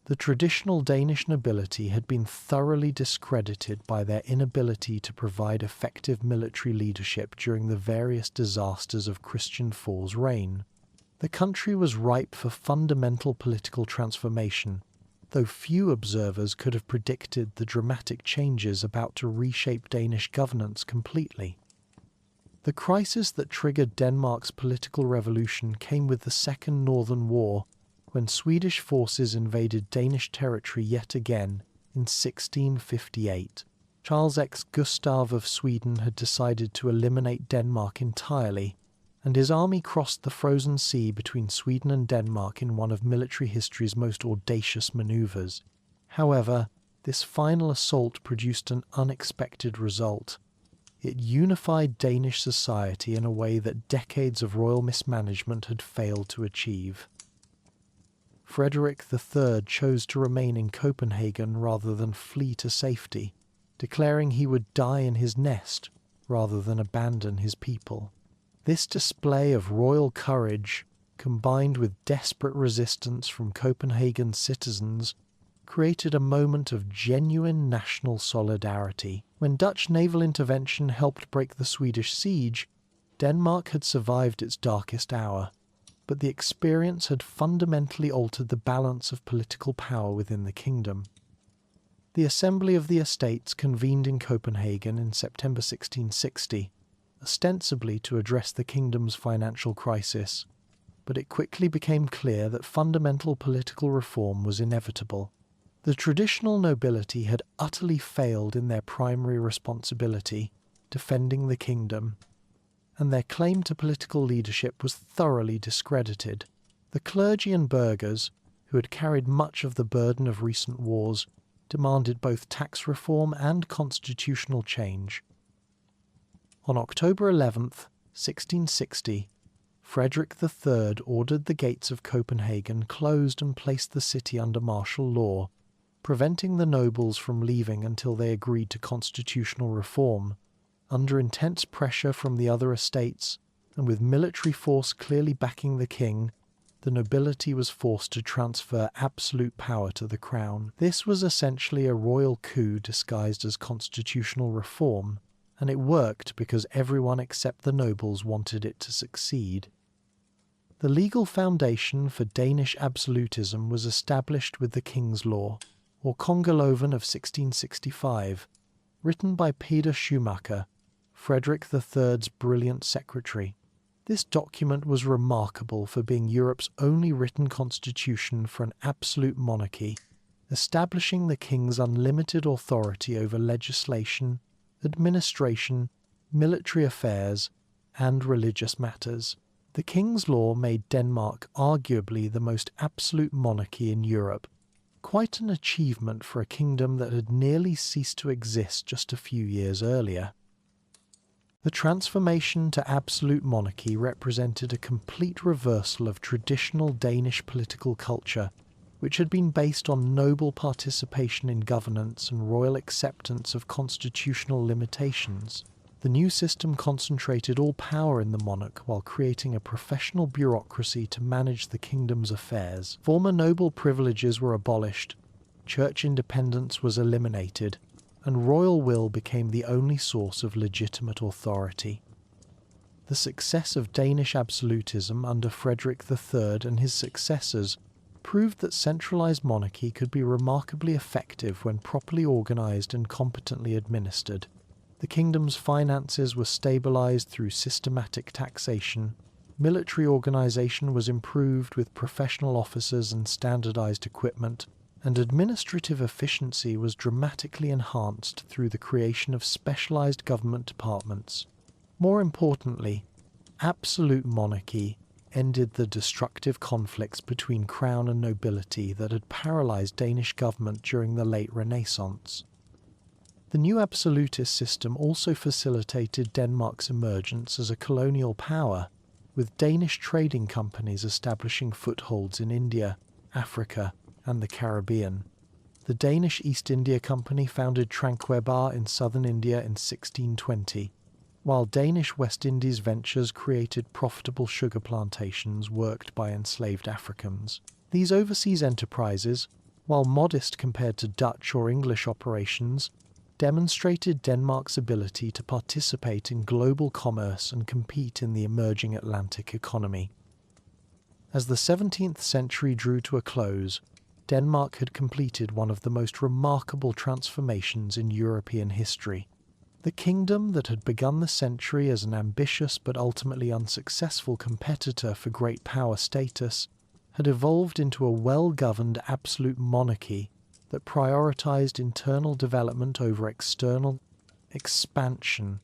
The traditional Danish nobility had been thoroughly discredited by their inability to provide effective military leadership during the various disasters of Christian IV's reign. The country was ripe for fundamental political transformation, though few observers could have predicted the dramatic changes about to reshape Danish governance completely. The crisis that triggered Denmark's political revolution came with the Second Northern War, when Swedish forces invaded Danish territory yet again in 1658. Charles X Gustav of Sweden had decided to eliminate Denmark entirely, and his army crossed the frozen sea between Sweden and Denmark in one of military history's most audacious manoeuvres. However, this final assault produced an unexpected result. It unified Danish society in a way that decades of royal mismanagement had failed to achieve. Frederick III chose to remain in Copenhagen rather than flee to safety, declaring he would die in his nest rather than abandon his people. This display of royal courage, combined with desperate resistance from Copenhagen's citizens, created a moment of genuine national solidarity. When Dutch naval intervention helped break the Swedish siege, Denmark had survived its darkest hour, but the experience had fundamentally altered the balance of political power within the kingdom. The Assembly of the Estates convened in Copenhagen in September 1660, ostensibly to address the kingdom's financial crisis, but it quickly became clear that fundamental political reform was inevitable. The traditional nobility had utterly failed in their primary responsibility, defending the kingdom, and their claim to political leadership was thoroughly discredited. The clergy and burghers, who had carried much of the burden of recent wars, demanded both tax reform and constitutional change. On October 11th, 1660, Frederick III ordered the gates of Copenhagen closed and placed the city under martial law, preventing the nobles from leaving until they agreed to constitutional reform. Under intense pressure from the other estates, and with military force clearly backing the king, the nobility was forced to transfer absolute power to the crown. This was essentially a royal coup disguised as constitutional reform, and it worked because everyone except the nobles wanted it to succeed. The legal foundation for Danish absolutism was established with the King's Law, or Kongeloven of 1665, written by Peter Schumacher, Frederick III's brilliant secretary. This document was remarkable for being Europe's only written constitution for an absolute monarchy, establishing the king's unlimited authority over legislation, administration, military affairs, and religious matters. The King's Law made Denmark arguably the most absolute monarchy in Europe, quite an achievement for a kingdom that had nearly ceased to exist just a few years earlier. The transformation to absolute monarchy represented a complete reversal of traditional Danish political culture, which had been based on noble participation in governance and royal acceptance of constitutional limitations. The new system concentrated all power in the monarch while creating a professional bureaucracy to manage the kingdom's affairs. Former noble privileges were abolished, church independence was eliminated, and royal will became the only source of legitimate authority. The success of Danish absolutism under Frederick III and his successors proved that centralized monarchy could be remarkably effective when properly organized and competently administered. The kingdom's finances were stabilized through systematic taxation, military organization was improved with professional officers and standardized equipment, and administrative efficiency was dramatically enhanced through the creation of specialized government departments. More importantly, absolute monarchy ended the destructive conflicts between crown and nobility that had paralyzed Danish government during the late Renaissance. The new absolutist system also facilitated Denmark's emergence as a colonial power, with Danish trading companies establishing footholds in India, Africa, and the Caribbean. The Danish East India Company founded Tranquebar in southern India in 1620, while Danish West Indies ventures created profitable sugar plantations worked by enslaved Africans. These overseas enterprises, while modest compared to Dutch or English operations, demonstrated Denmark's ability to participate in global commerce and compete in the emerging Atlantic economy. As the 17th century drew to a close, Denmark had completed one of the most remarkable transformations in European history. The kingdom that had begun the century as an ambitious but ultimately unsuccessful competitor for great power status had evolved into a well-governed absolute monarchy that prioritized internal development over external expansion.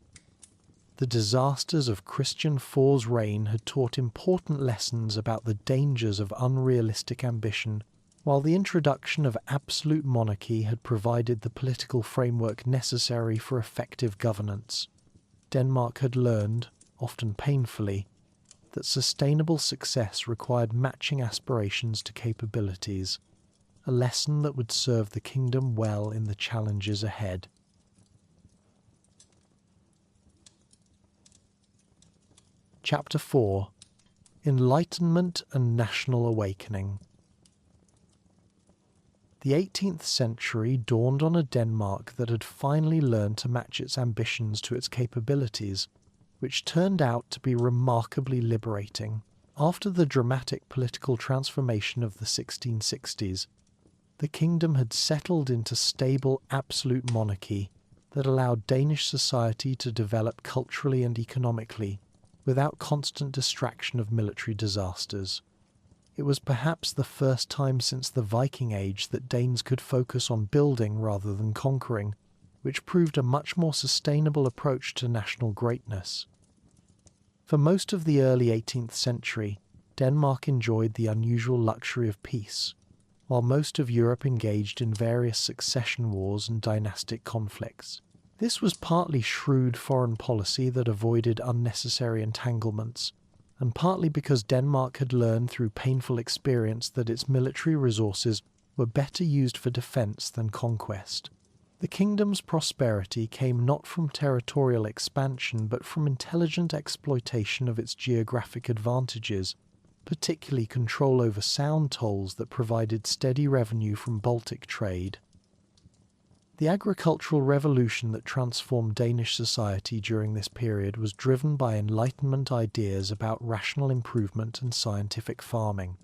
The disasters of Christian IV's reign had taught important lessons about the dangers of unrealistic ambition, while the introduction of absolute monarchy had provided the political framework necessary for effective governance. Denmark had learned, often painfully, that sustainable success required matching aspirations to capabilities, a lesson that would serve the kingdom well in the challenges ahead. Chapter 4: Enlightenment and National Awakening. The 18th century dawned on a Denmark that had finally learned to match its ambitions to its capabilities, which turned out to be remarkably liberating. After the dramatic political transformation of the 1660s, the kingdom had settled into stable absolute monarchy that allowed Danish society to develop culturally and economically without constant distraction of military disasters. It was perhaps the first time since the Viking Age that Danes could focus on building rather than conquering, which proved a much more sustainable approach to national greatness. For most of the early 18th century, Denmark enjoyed the unusual luxury of peace, while most of Europe engaged in various succession wars and dynastic conflicts. This was partly shrewd foreign policy that avoided unnecessary entanglements, and partly because Denmark had learned through painful experience that its military resources were better used for defence than conquest. The kingdom's prosperity came not from territorial expansion but from intelligent exploitation of its geographic advantages, particularly control over sound tolls that provided steady revenue from Baltic trade. The agricultural revolution that transformed Danish society during this period was driven by Enlightenment ideas about rational improvement and scientific farming.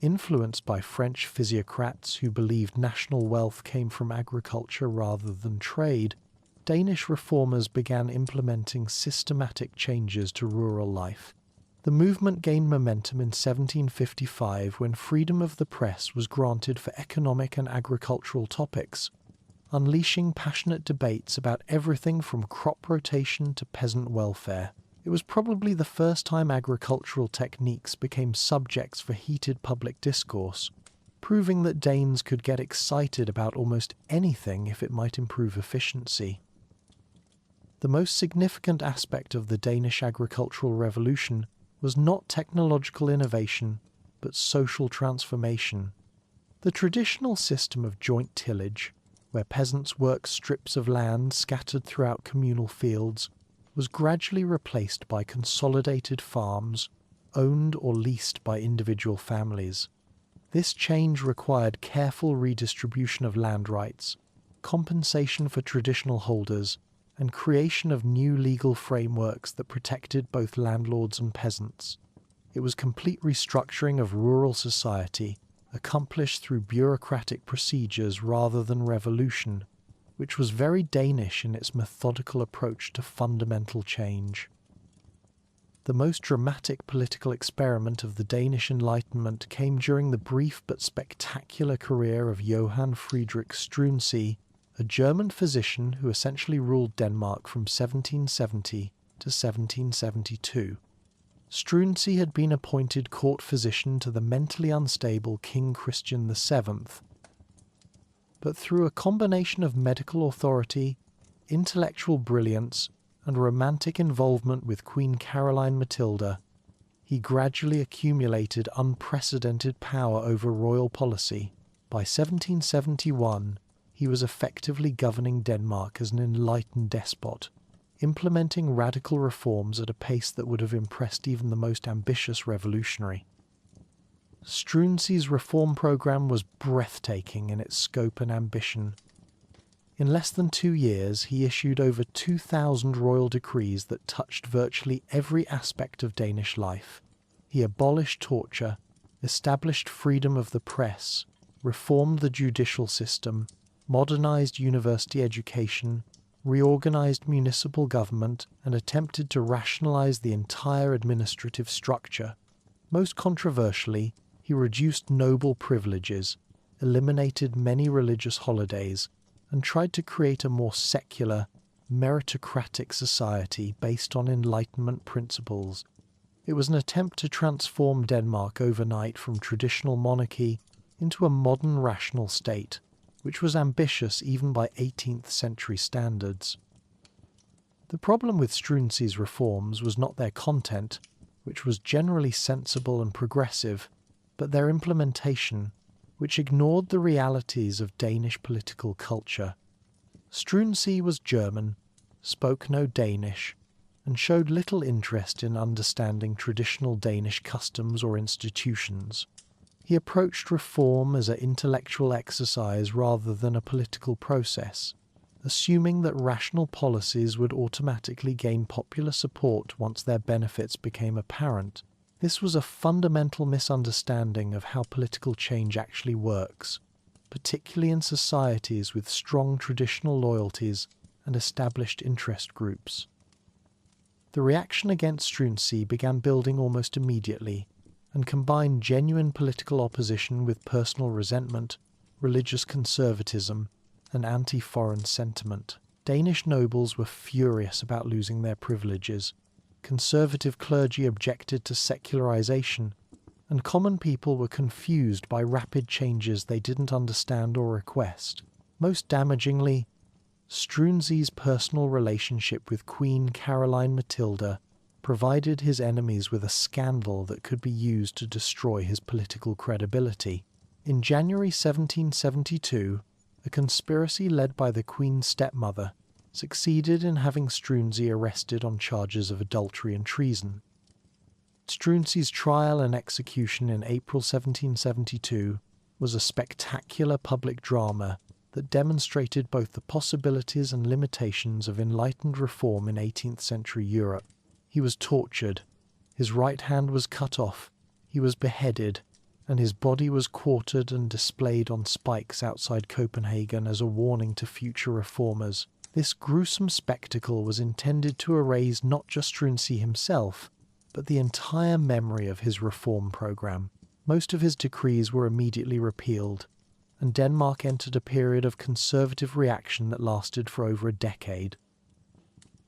Influenced by French physiocrats who believed national wealth came from agriculture rather than trade, Danish reformers began implementing systematic changes to rural life. The movement gained momentum in 1755 when freedom of the press was granted for economic and agricultural topics, unleashing passionate debates about everything from crop rotation to peasant welfare. It was probably the first time agricultural techniques became subjects for heated public discourse, proving that Danes could get excited about almost anything if it might improve efficiency. The most significant aspect of the Danish agricultural revolution was not technological innovation, but social transformation. The traditional system of joint tillage, where peasants worked strips of land scattered throughout communal fields, was gradually replaced by consolidated farms, owned or leased by individual families. This change required careful redistribution of land rights, compensation for traditional holders, and creation of new legal frameworks that protected both landlords and peasants. It was complete restructuring of rural society, accomplished through bureaucratic procedures rather than revolution, which was very Danish in its methodical approach to fundamental change. The most dramatic political experiment of the Danish Enlightenment came during the brief but spectacular career of Johann Friedrich Struensee, a German physician who essentially ruled Denmark from 1770 to 1772. Struensee had been appointed court physician to the mentally unstable King Christian VII, but through a combination of medical authority, intellectual brilliance, and romantic involvement with Queen Caroline Matilda, he gradually accumulated unprecedented power over royal policy. By 1771, he was effectively governing Denmark as an enlightened despot, implementing radical reforms at a pace that would have impressed even the most ambitious revolutionary. Struensee's reform program was breathtaking in its scope and ambition. In less than 2 years, he issued over 2,000 royal decrees that touched virtually every aspect of Danish life. He abolished torture, established freedom of the press, reformed the judicial system, modernized university education, reorganized municipal government, and attempted to rationalize the entire administrative structure. Most controversially, he reduced noble privileges, eliminated many religious holidays, and tried to create a more secular, meritocratic society based on Enlightenment principles. It was an attempt to transform Denmark overnight from traditional monarchy into a modern rational state, which was ambitious even by 18th century standards. The problem with Struensee's reforms was not their content, which was generally sensible and progressive, but their implementation, which ignored the realities of Danish political culture. Struensee was German, spoke no Danish, and showed little interest in understanding traditional Danish customs or institutions. He approached reform as an intellectual exercise rather than a political process, assuming that rational policies would automatically gain popular support once their benefits became apparent. This was a fundamental misunderstanding of how political change actually works, particularly in societies with strong traditional loyalties and established interest groups. The reaction against Struensee began building almost immediately, and combined genuine political opposition with personal resentment, religious conservatism, and anti-foreign sentiment. Danish nobles were furious about losing their privileges, conservative clergy objected to secularization, and common people were confused by rapid changes they didn't understand or request. Most damagingly, Struensee's personal relationship with Queen Caroline Matilda provided his enemies with a scandal that could be used to destroy his political credibility. In January 1772, a conspiracy led by the Queen's stepmother succeeded in having Struensee arrested on charges of adultery and treason. Struensee's trial and execution in April 1772 was a spectacular public drama that demonstrated both the possibilities and limitations of enlightened reform in 18th century Europe. He was tortured, his right hand was cut off, he was beheaded, and his body was quartered and displayed on spikes outside Copenhagen as a warning to future reformers. This gruesome spectacle was intended to erase not just Struensee himself, but the entire memory of his reform program. Most of his decrees were immediately repealed, and Denmark entered a period of conservative reaction that lasted for over a decade.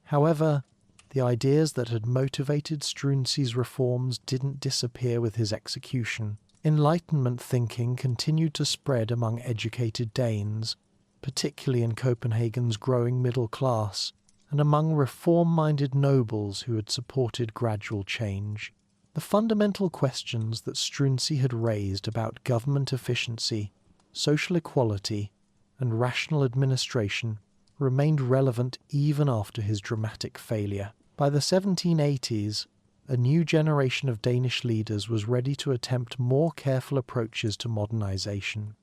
However, the ideas that had motivated Struensee's reforms didn't disappear with his execution. Enlightenment thinking continued to spread among educated Danes, particularly in Copenhagen's growing middle class, and among reform-minded nobles who had supported gradual change. The fundamental questions that Struensee had raised about government efficiency, social equality, and rational administration remained relevant even after his dramatic failure. By the 1780s, a new generation of Danish leaders was ready to attempt more careful approaches to modernization.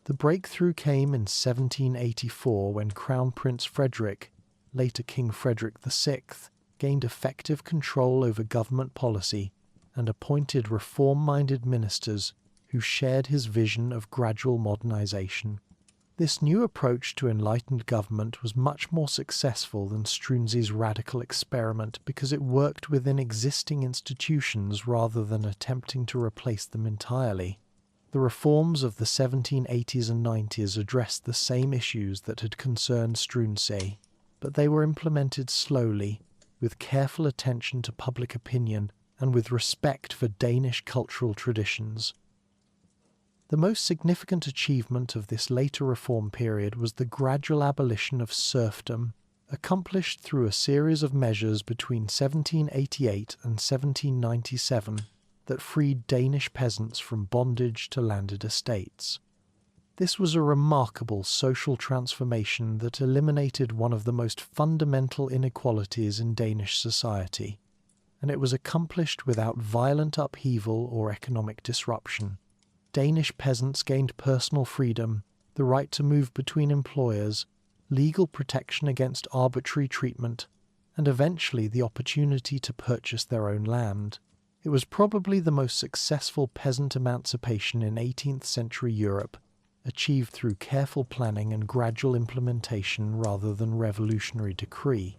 The breakthrough came in 1784 when Crown Prince Frederick, later King Frederick VI, gained effective control over government policy and appointed reform-minded ministers who shared his vision of gradual modernization. This new approach to enlightened government was much more successful than Struensee's radical experiment because it worked within existing institutions rather than attempting to replace them entirely. The reforms of the 1780s and 90s addressed the same issues that had concerned Struensee, but they were implemented slowly, with careful attention to public opinion and with respect for Danish cultural traditions. The most significant achievement of this later reform period was the gradual abolition of serfdom, accomplished through a series of measures between 1788 and 1797 that freed Danish peasants from bondage to landed estates. This was a remarkable social transformation that eliminated one of the most fundamental inequalities in Danish society, and it was accomplished without violent upheaval or economic disruption. Danish peasants gained personal freedom, the right to move between employers, legal protection against arbitrary treatment, and eventually the opportunity to purchase their own land. It was probably the most successful peasant emancipation in 18th century Europe, achieved through careful planning and gradual implementation rather than revolutionary decree.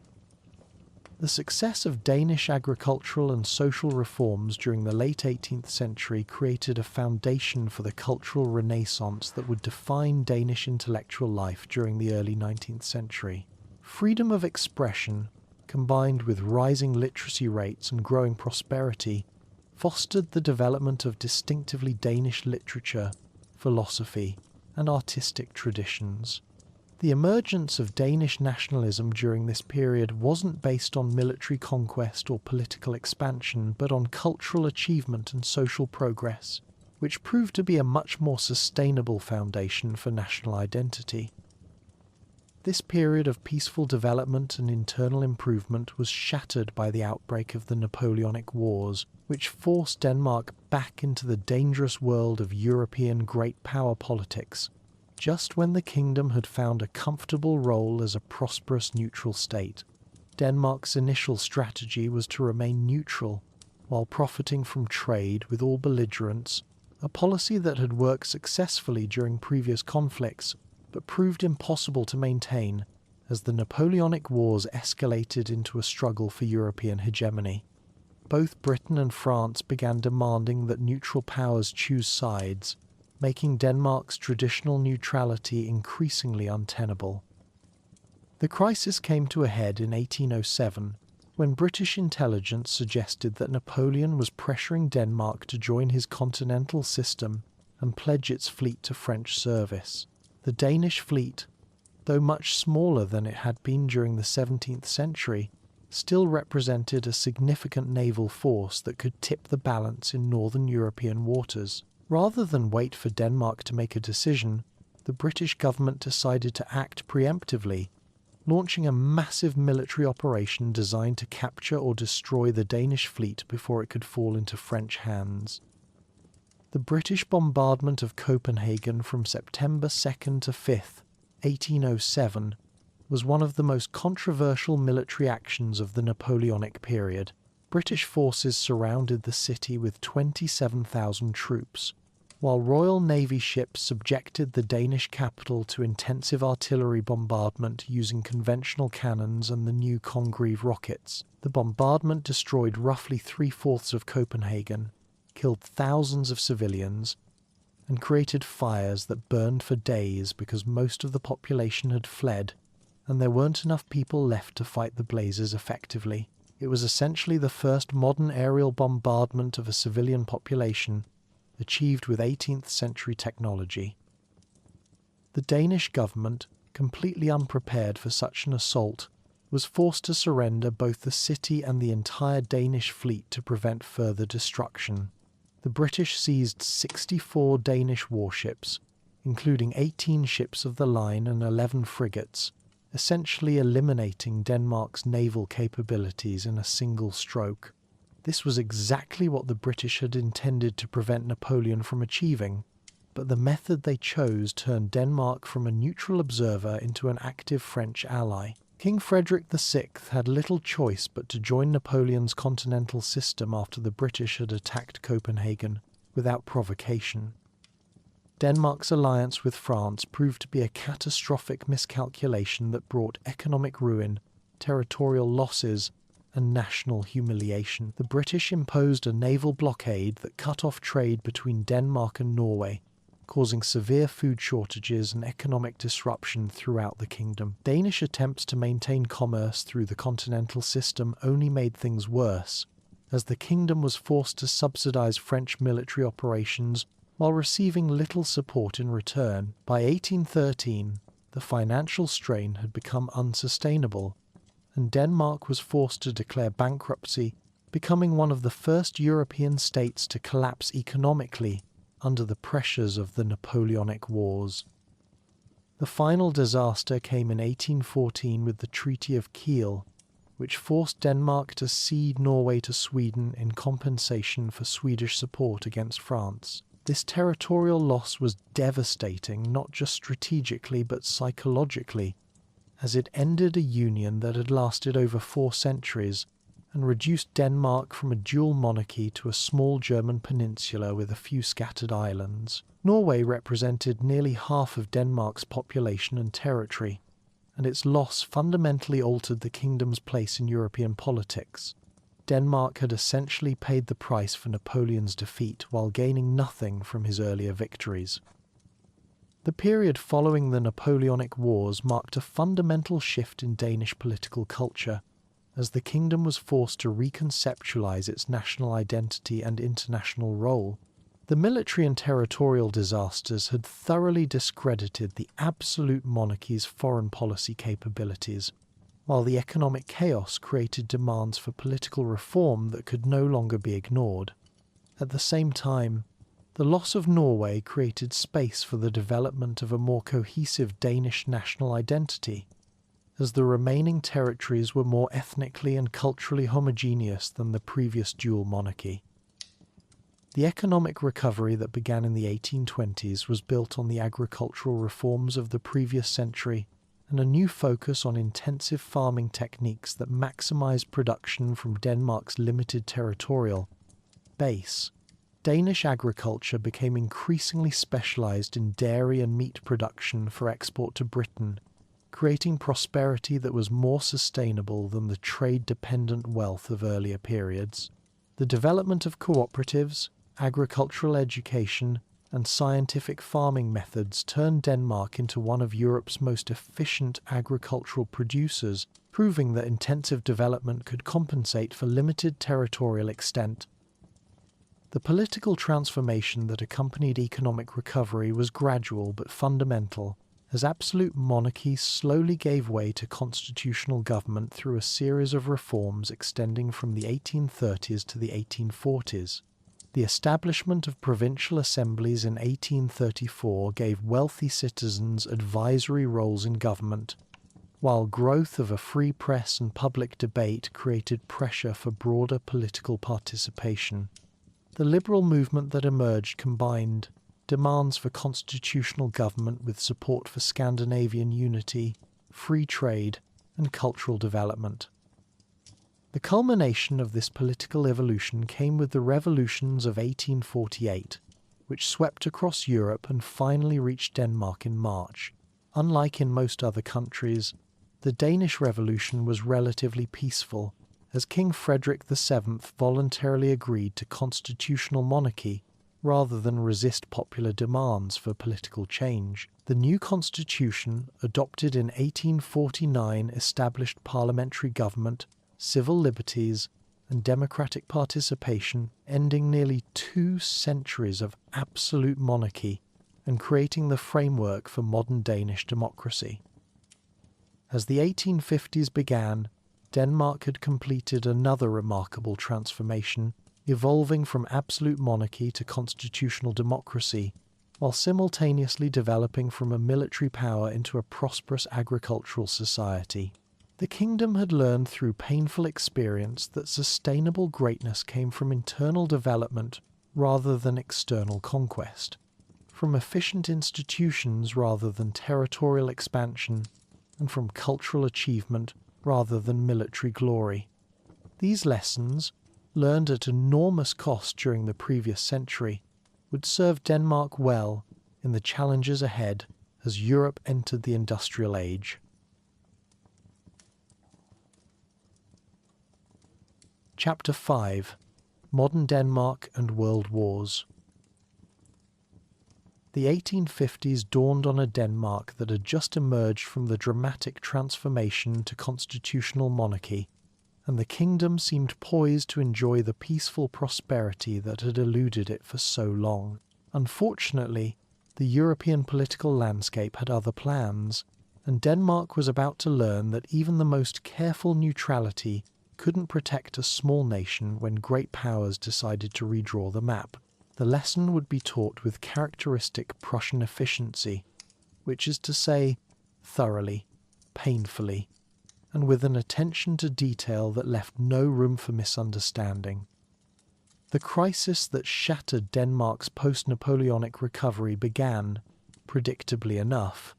The success of Danish agricultural and social reforms during the late 18th century created a foundation for the cultural renaissance that would define Danish intellectual life during the early 19th century. Freedom of expression, combined with rising literacy rates and growing prosperity, fostered the development of distinctively Danish literature, philosophy, and artistic traditions. The emergence of Danish nationalism during this period wasn't based on military conquest or political expansion, but on cultural achievement and social progress, which proved to be a much more sustainable foundation for national identity. This period of peaceful development and internal improvement was shattered by the outbreak of the Napoleonic Wars, which forced Denmark back into the dangerous world of European great power politics, just when the kingdom had found a comfortable role as a prosperous neutral state. Denmark's initial strategy was to remain neutral, while profiting from trade with all belligerents, a policy that had worked successfully during previous conflicts, but proved impossible to maintain as the Napoleonic Wars escalated into a struggle for European hegemony. Both Britain and France began demanding that neutral powers choose sides, making Denmark's traditional neutrality increasingly untenable. The crisis came to a head in 1807, when British intelligence suggested that Napoleon was pressuring Denmark to join his continental system and pledge its fleet to French service. The Danish fleet, though much smaller than it had been during the 17th century, still represented a significant naval force that could tip the balance in northern European waters. Rather than wait for Denmark to make a decision, the British government decided to act preemptively, launching a massive military operation designed to capture or destroy the Danish fleet before it could fall into French hands. The British bombardment of Copenhagen from September 2nd to 5th, 1807, was one of the most controversial military actions of the Napoleonic period. British forces surrounded the city with 27,000 troops, while Royal Navy ships subjected the Danish capital to intensive artillery bombardment using conventional cannons and the new Congreve rockets. The bombardment destroyed roughly 3/4 of Copenhagen, killed thousands of civilians, and created fires that burned for days because most of the population had fled, and there weren't enough people left to fight the blazes effectively. It was essentially the first modern aerial bombardment of a civilian population, achieved with 18th century technology. The Danish government, completely unprepared for such an assault, was forced to surrender both the city and the entire Danish fleet to prevent further destruction. The British seized 64 Danish warships, including 18 ships of the line and 11 frigates, essentially eliminating Denmark's naval capabilities in a single stroke. This was exactly what the British had intended to prevent Napoleon from achieving, but the method they chose turned Denmark from a neutral observer into an active French ally. King Frederick VI had little choice but to join Napoleon's continental system after the British had attacked Copenhagen without provocation. Denmark's alliance with France proved to be a catastrophic miscalculation that brought economic ruin, territorial losses, and national humiliation. The British imposed a naval blockade that cut off trade between Denmark and Norway, causing severe food shortages and economic disruption throughout the kingdom. Danish attempts to maintain commerce through the continental system only made things worse, as the kingdom was forced to subsidize French military operations while receiving little support in return. By 1813, the financial strain had become unsustainable, and Denmark was forced to declare bankruptcy, becoming one of the first European states to collapse economically under the pressures of the Napoleonic Wars. The final disaster came in 1814 with the Treaty of Kiel, which forced Denmark to cede Norway to Sweden in compensation for Swedish support against France. This territorial loss was devastating, not just strategically but psychologically, as it ended a union that had lasted over 4 centuries and reduced Denmark from a dual monarchy to a small German peninsula with a few scattered islands. Norway represented nearly half of Denmark's population and territory, and its loss fundamentally altered the kingdom's place in European politics. Denmark had essentially paid the price for Napoleon's defeat while gaining nothing from his earlier victories. The period following the Napoleonic Wars marked a fundamental shift in Danish political culture, as the kingdom was forced to reconceptualize its national identity and international role. The military and territorial disasters had thoroughly discredited the absolute monarchy's foreign policy capabilities, while the economic chaos created demands for political reform that could no longer be ignored. At the same time, the loss of Norway created space for the development of a more cohesive Danish national identity, as the remaining territories were more ethnically and culturally homogeneous than the previous dual monarchy. The economic recovery that began in the 1820s was built on the agricultural reforms of the previous century and a new focus on intensive farming techniques that maximized production from Denmark's limited territorial base. Danish agriculture became increasingly specialized in dairy and meat production for export to Britain, creating prosperity that was more sustainable than the trade-dependent wealth of earlier periods. The development of cooperatives, agricultural education, and scientific farming methods turned Denmark into one of Europe's most efficient agricultural producers, proving that intensive development could compensate for limited territorial extent. The political transformation that accompanied economic recovery was gradual but fundamental, as absolute monarchy slowly gave way to constitutional government through a series of reforms extending from the 1830s to the 1840s. The establishment of provincial assemblies in 1834 gave wealthy citizens advisory roles in government, while growth of a free press and public debate created pressure for broader political participation. The liberal movement that emerged combined demands for constitutional government with support for Scandinavian unity, free trade, and cultural development. The culmination of this political evolution came with the revolutions of 1848, which swept across Europe and finally reached Denmark in March. Unlike in most other countries, the Danish Revolution was relatively peaceful, as King Frederick VII voluntarily agreed to constitutional monarchy rather than resist popular demands for political change. The new constitution, adopted in 1849, established parliamentary government, civil liberties, and democratic participation, ending nearly 2 centuries of absolute monarchy and creating the framework for modern Danish democracy. As the 1850s began, Denmark had completed another remarkable transformation, evolving from absolute monarchy to constitutional democracy, while simultaneously developing from a military power into a prosperous agricultural society. The kingdom had learned through painful experience that sustainable greatness came from internal development rather than external conquest, from efficient institutions rather than territorial expansion, and from cultural achievement rather than military glory. These lessons, learned at enormous cost during the previous century, would serve Denmark well in the challenges ahead as Europe entered the industrial age. Chapter 5: Modern Denmark and World Wars. The 1850s dawned on a Denmark that had just emerged from the dramatic transformation to constitutional monarchy, and the kingdom seemed poised to enjoy the peaceful prosperity that had eluded it for so long. Unfortunately, the European political landscape had other plans, and Denmark was about to learn that even the most careful neutrality couldn't protect a small nation when great powers decided to redraw the map. The lesson would be taught with characteristic Prussian efficiency, which is to say, thoroughly, painfully, and with an attention to detail that left no room for misunderstanding. The crisis that shattered Denmark's post-Napoleonic recovery began, predictably enough,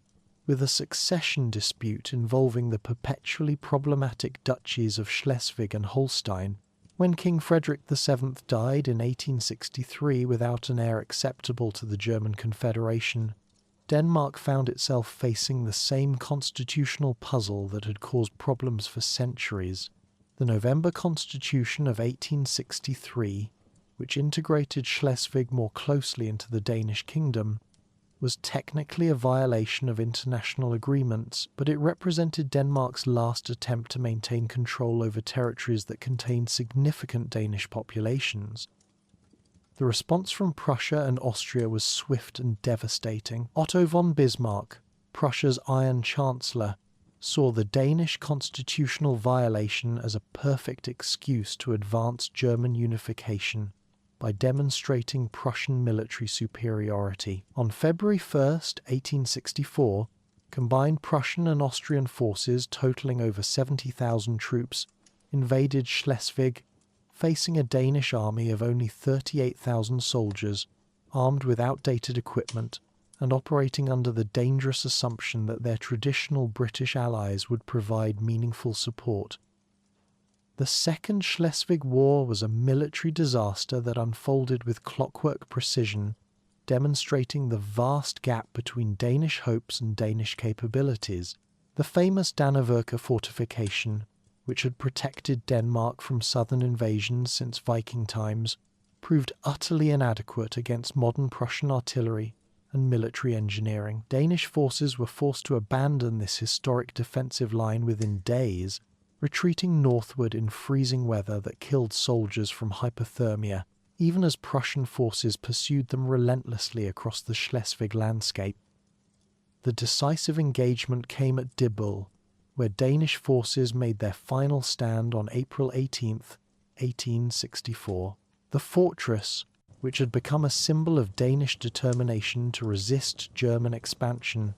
with a succession dispute involving the perpetually problematic duchies of Schleswig and Holstein. When King Frederick VII died in 1863 without an heir acceptable to the German Confederation, Denmark found itself facing the same constitutional puzzle that had caused problems for centuries. The November Constitution of 1863, which integrated Schleswig more closely into the Danish kingdom, was technically a violation of international agreements, but it represented Denmark's last attempt to maintain control over territories that contained significant Danish populations. The response from Prussia and Austria was swift and devastating. Otto von Bismarck, Prussia's Iron Chancellor, saw the Danish constitutional violation as a perfect excuse to advance German unification by demonstrating Prussian military superiority. On February 1, 1864, combined Prussian and Austrian forces totaling over 70,000 troops invaded Schleswig, facing a Danish army of only 38,000 soldiers, armed with outdated equipment and operating under the dangerous assumption that their traditional British allies would provide meaningful support. The Second Schleswig War was a military disaster that unfolded with clockwork precision, demonstrating the vast gap between Danish hopes and Danish capabilities. The famous Danevirke fortification, which had protected Denmark from southern invasions since Viking times, proved utterly inadequate against modern Prussian artillery and military engineering. Danish forces were forced to abandon this historic defensive line within days, retreating northward in freezing weather that killed soldiers from hypothermia, even as Prussian forces pursued them relentlessly across the Schleswig landscape. The decisive engagement came at Livable, where Danish forces made their final stand on April 18, 1864. The fortress, which had become a symbol of Danish determination to resist German expansion,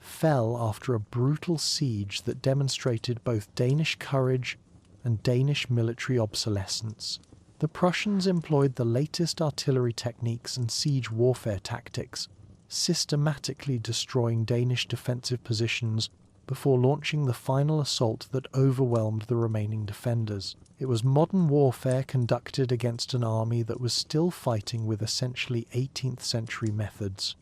fell after a brutal siege that demonstrated both Danish courage and Danish military obsolescence. The Prussians employed the latest artillery techniques and siege warfare tactics, systematically destroying Danish defensive positions before launching the final assault that overwhelmed the remaining defenders. It was modern warfare conducted against an army that was still fighting with essentially 18th century methods.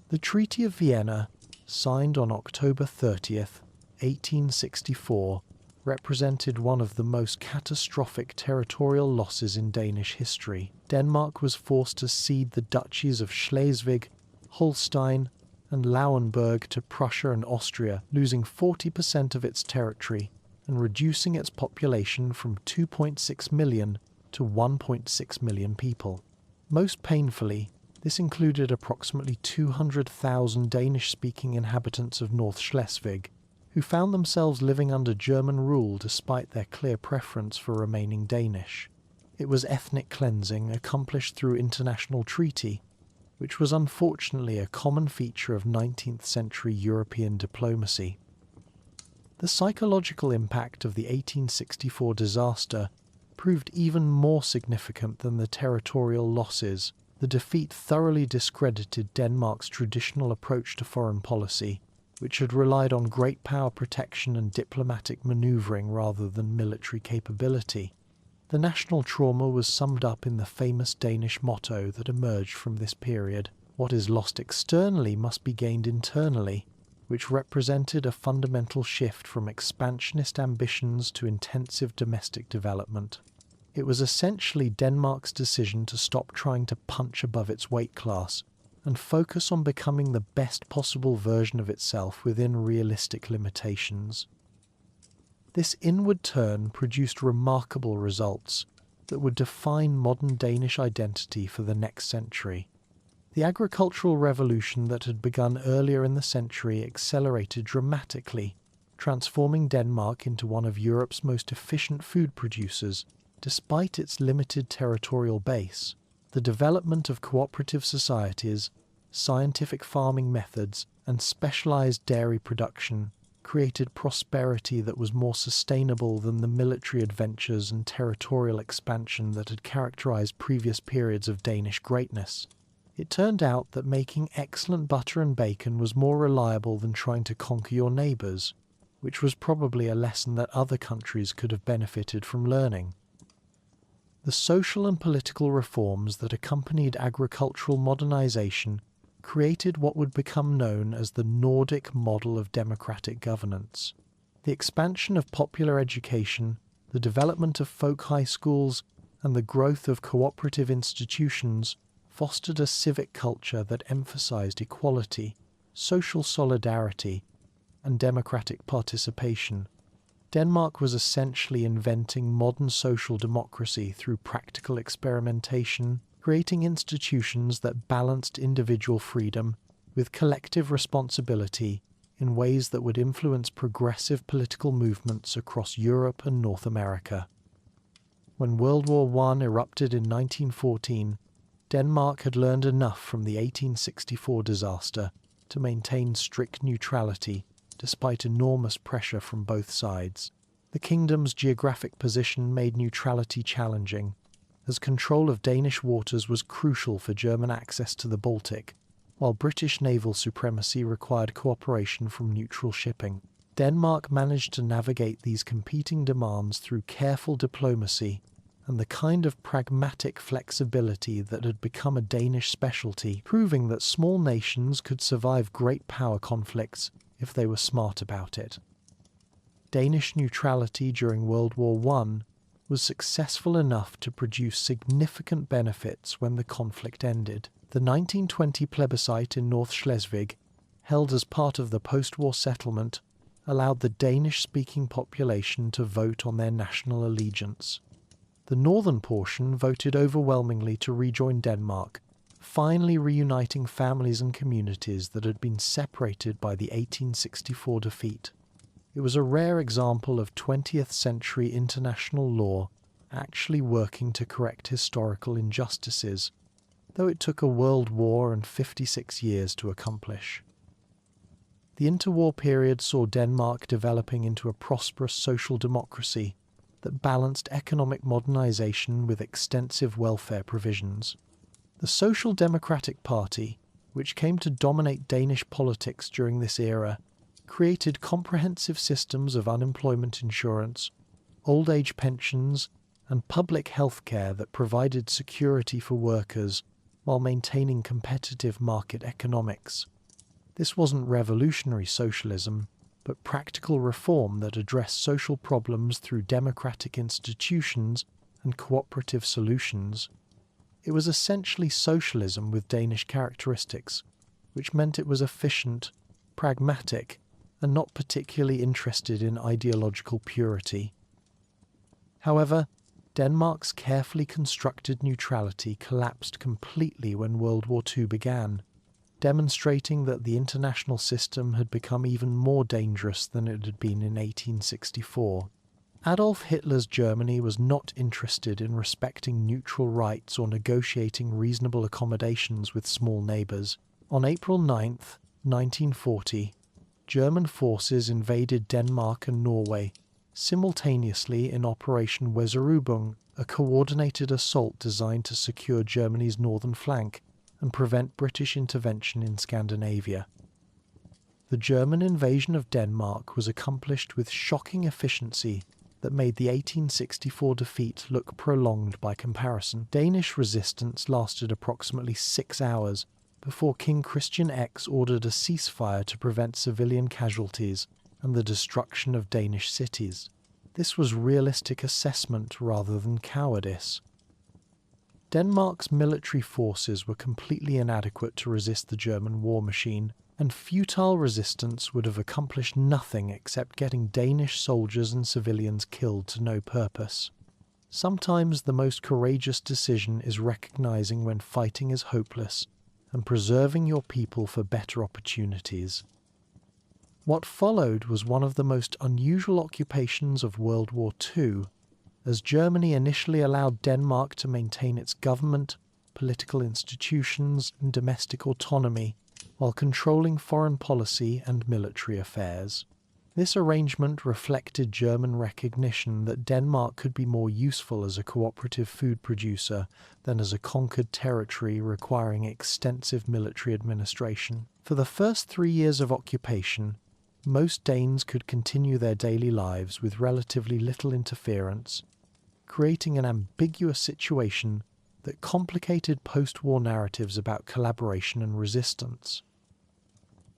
The Treaty of Vienna, signed on October 30th, 1864, represented one of the most catastrophic territorial losses in Danish history. Denmark was forced to cede the duchies of Schleswig, Holstein, and Lauenburg to Prussia and Austria, losing 40% of its territory and reducing its population from 2.6 million to 1.6 million people. Most painfully, this included approximately 200,000 Danish-speaking inhabitants of North Schleswig, who found themselves living under German rule despite their clear preference for remaining Danish. It was ethnic cleansing accomplished through international treaty, which was unfortunately a common feature of 19th century European diplomacy. The psychological impact of the 1864 disaster proved even more significant than the territorial losses. The defeat thoroughly discredited Denmark's traditional approach to foreign policy, which had relied on great power protection and diplomatic maneuvering rather than military capability. The national trauma was summed up in the famous Danish motto that emerged from this period: "What is lost externally must be gained internally," which represented a fundamental shift from expansionist ambitions to intensive domestic development. It was essentially Denmark's decision to stop trying to punch above its weight class and focus on becoming the best possible version of itself within realistic limitations. This inward turn produced remarkable results that would define modern Danish identity for the next century. The agricultural revolution that had begun earlier in the century accelerated dramatically, transforming Denmark into one of Europe's most efficient food producers, despite its limited territorial base. The development of cooperative societies, scientific farming methods, and specialized dairy production created prosperity that was more sustainable than the military adventures and territorial expansion that had characterized previous periods of Danish greatness. It turned out that making excellent butter and bacon was more reliable than trying to conquer your neighbours, which was probably a lesson that other countries could have benefited from learning. The social and political reforms that accompanied agricultural modernisation created what would become known as the Nordic model of democratic governance. The expansion of popular education, the development of folk high schools, and the growth of cooperative institutions fostered a civic culture that emphasised equality, social solidarity, and democratic participation. Denmark was essentially inventing modern social democracy through practical experimentation, creating institutions that balanced individual freedom with collective responsibility in ways that would influence progressive political movements across Europe and North America. When World War I erupted in 1914, Denmark had learned enough from the 1864 disaster to maintain strict neutrality despite enormous pressure from both sides. The kingdom's geographic position made neutrality challenging, as control of Danish waters was crucial for German access to the Baltic, while British naval supremacy required cooperation from neutral shipping. Denmark managed to navigate these competing demands through careful diplomacy and the kind of pragmatic flexibility that had become a Danish specialty, proving that small nations could survive great power conflicts if they were smart about it. Danish neutrality during World War I was successful enough to produce significant benefits when the conflict ended. The 1920 plebiscite in North Schleswig, held as part of the post-war settlement, allowed the Danish-speaking population to vote on their national allegiance. The northern portion voted overwhelmingly to rejoin Denmark, finally reuniting families and communities that had been separated by the 1864 defeat. It was a rare example of 20th century international law actually working to correct historical injustices, though it took a world war and 56 years to accomplish. The interwar period saw Denmark developing into a prosperous social democracy that balanced economic modernization with extensive welfare provisions. The Social Democratic Party, which came to dominate Danish politics during this era, created comprehensive systems of unemployment insurance, old age pensions, and public health care that provided security for workers while maintaining competitive market economics. This wasn't revolutionary socialism, but practical reform that addressed social problems through democratic institutions and cooperative solutions. It was essentially socialism with Danish characteristics, which meant it was efficient, pragmatic, and not particularly interested in ideological purity. However, Denmark's carefully constructed neutrality collapsed completely when World War II began, demonstrating that the international system had become even more dangerous than it had been in 1864. Adolf Hitler's Germany was not interested in respecting neutral rights or negotiating reasonable accommodations with small neighbours. On April 9, 1940, German forces invaded Denmark and Norway, simultaneously in Operation Weserübung, a coordinated assault designed to secure Germany's northern flank and prevent British intervention in Scandinavia. The German invasion of Denmark was accomplished with shocking efficiency that made the 1864 defeat look prolonged by comparison. Danish resistance lasted approximately 6 hours before King Christian X ordered a ceasefire to prevent civilian casualties and the destruction of Danish cities. This was realistic assessment rather than cowardice. Denmark's military forces were completely inadequate to resist the German war machine, and futile resistance would have accomplished nothing except getting Danish soldiers and civilians killed to no purpose. Sometimes the most courageous decision is recognizing when fighting is hopeless and preserving your people for better opportunities. What followed was one of the most unusual occupations of World War II, as Germany initially allowed Denmark to maintain its government, political institutions, and domestic autonomy, while controlling foreign policy and military affairs. This arrangement reflected German recognition that Denmark could be more useful as a cooperative food producer than as a conquered territory requiring extensive military administration. For the first 3 years of occupation, most Danes could continue their daily lives with relatively little interference, creating an ambiguous situation that complicated post-war narratives about collaboration and resistance.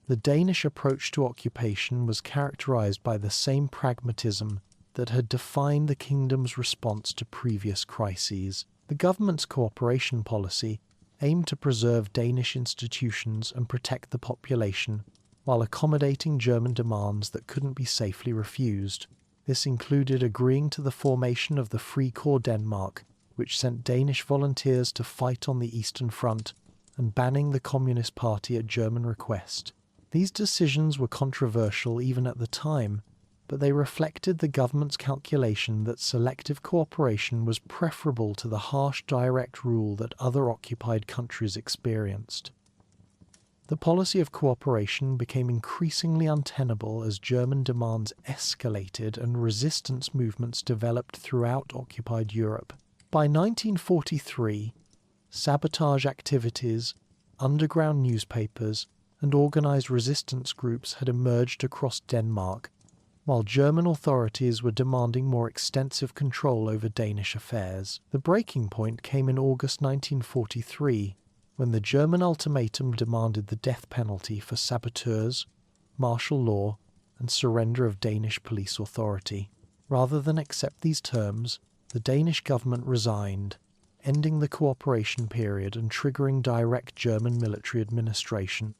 The Danish approach to occupation was characterized by the same pragmatism that had defined the kingdom's response to previous crises. The government's cooperation policy aimed to preserve Danish institutions and protect the population while accommodating German demands that couldn't be safely refused. This included agreeing to the formation of the Free Corps Denmark, which sent Danish volunteers to fight on the Eastern Front, and banning the Communist Party at German request. These decisions were controversial even at the time, but they reflected the government's calculation that selective cooperation was preferable to the harsh direct rule that other occupied countries experienced. The policy of cooperation became increasingly untenable as German demands escalated and resistance movements developed throughout occupied Europe. By 1943, sabotage activities, underground newspapers, and organized resistance groups had emerged across Denmark, while German authorities were demanding more extensive control over Danish affairs. The breaking point came in August 1943, when the German ultimatum demanded the death penalty for saboteurs, martial law, and surrender of Danish police authority. Rather than accept these terms, the Danish government resigned, ending the cooperation period and triggering direct German military administration.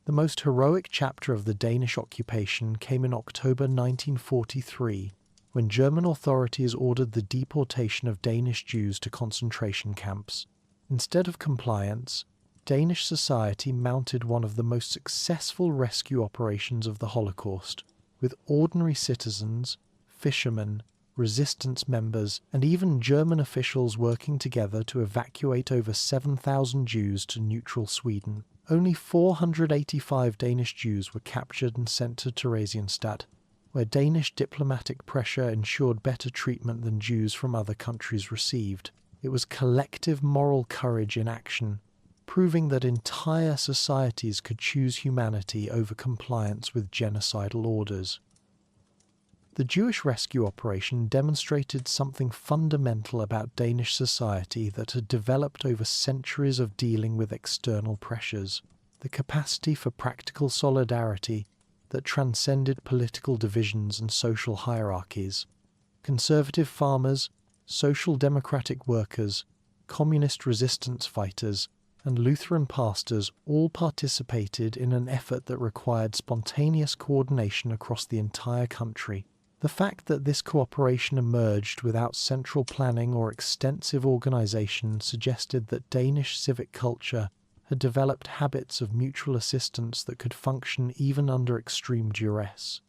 The most heroic chapter of the Danish occupation came in October 1943, when German authorities ordered the deportation of Danish Jews to concentration camps. Instead of compliance, Danish society mounted one of the most successful rescue operations of the Holocaust, with ordinary citizens, fishermen, resistance members, and even German officials working together to evacuate over 7,000 Jews to neutral Sweden. Only 485 Danish Jews were captured and sent to Theresienstadt, where Danish diplomatic pressure ensured better treatment than Jews from other countries received. It was collective moral courage in action, proving that entire societies could choose humanity over compliance with genocidal orders. The Jewish rescue operation demonstrated something fundamental about Danish society that had developed over centuries of dealing with external pressures: the capacity for practical solidarity that transcended political divisions and social hierarchies. Conservative farmers, social democratic workers, communist resistance fighters, and Lutheran pastors all participated in an effort that required spontaneous coordination across the entire country. The fact that this cooperation emerged without central planning or extensive organization suggested that Danish civic culture had developed habits of mutual assistance that could function even under extreme duress.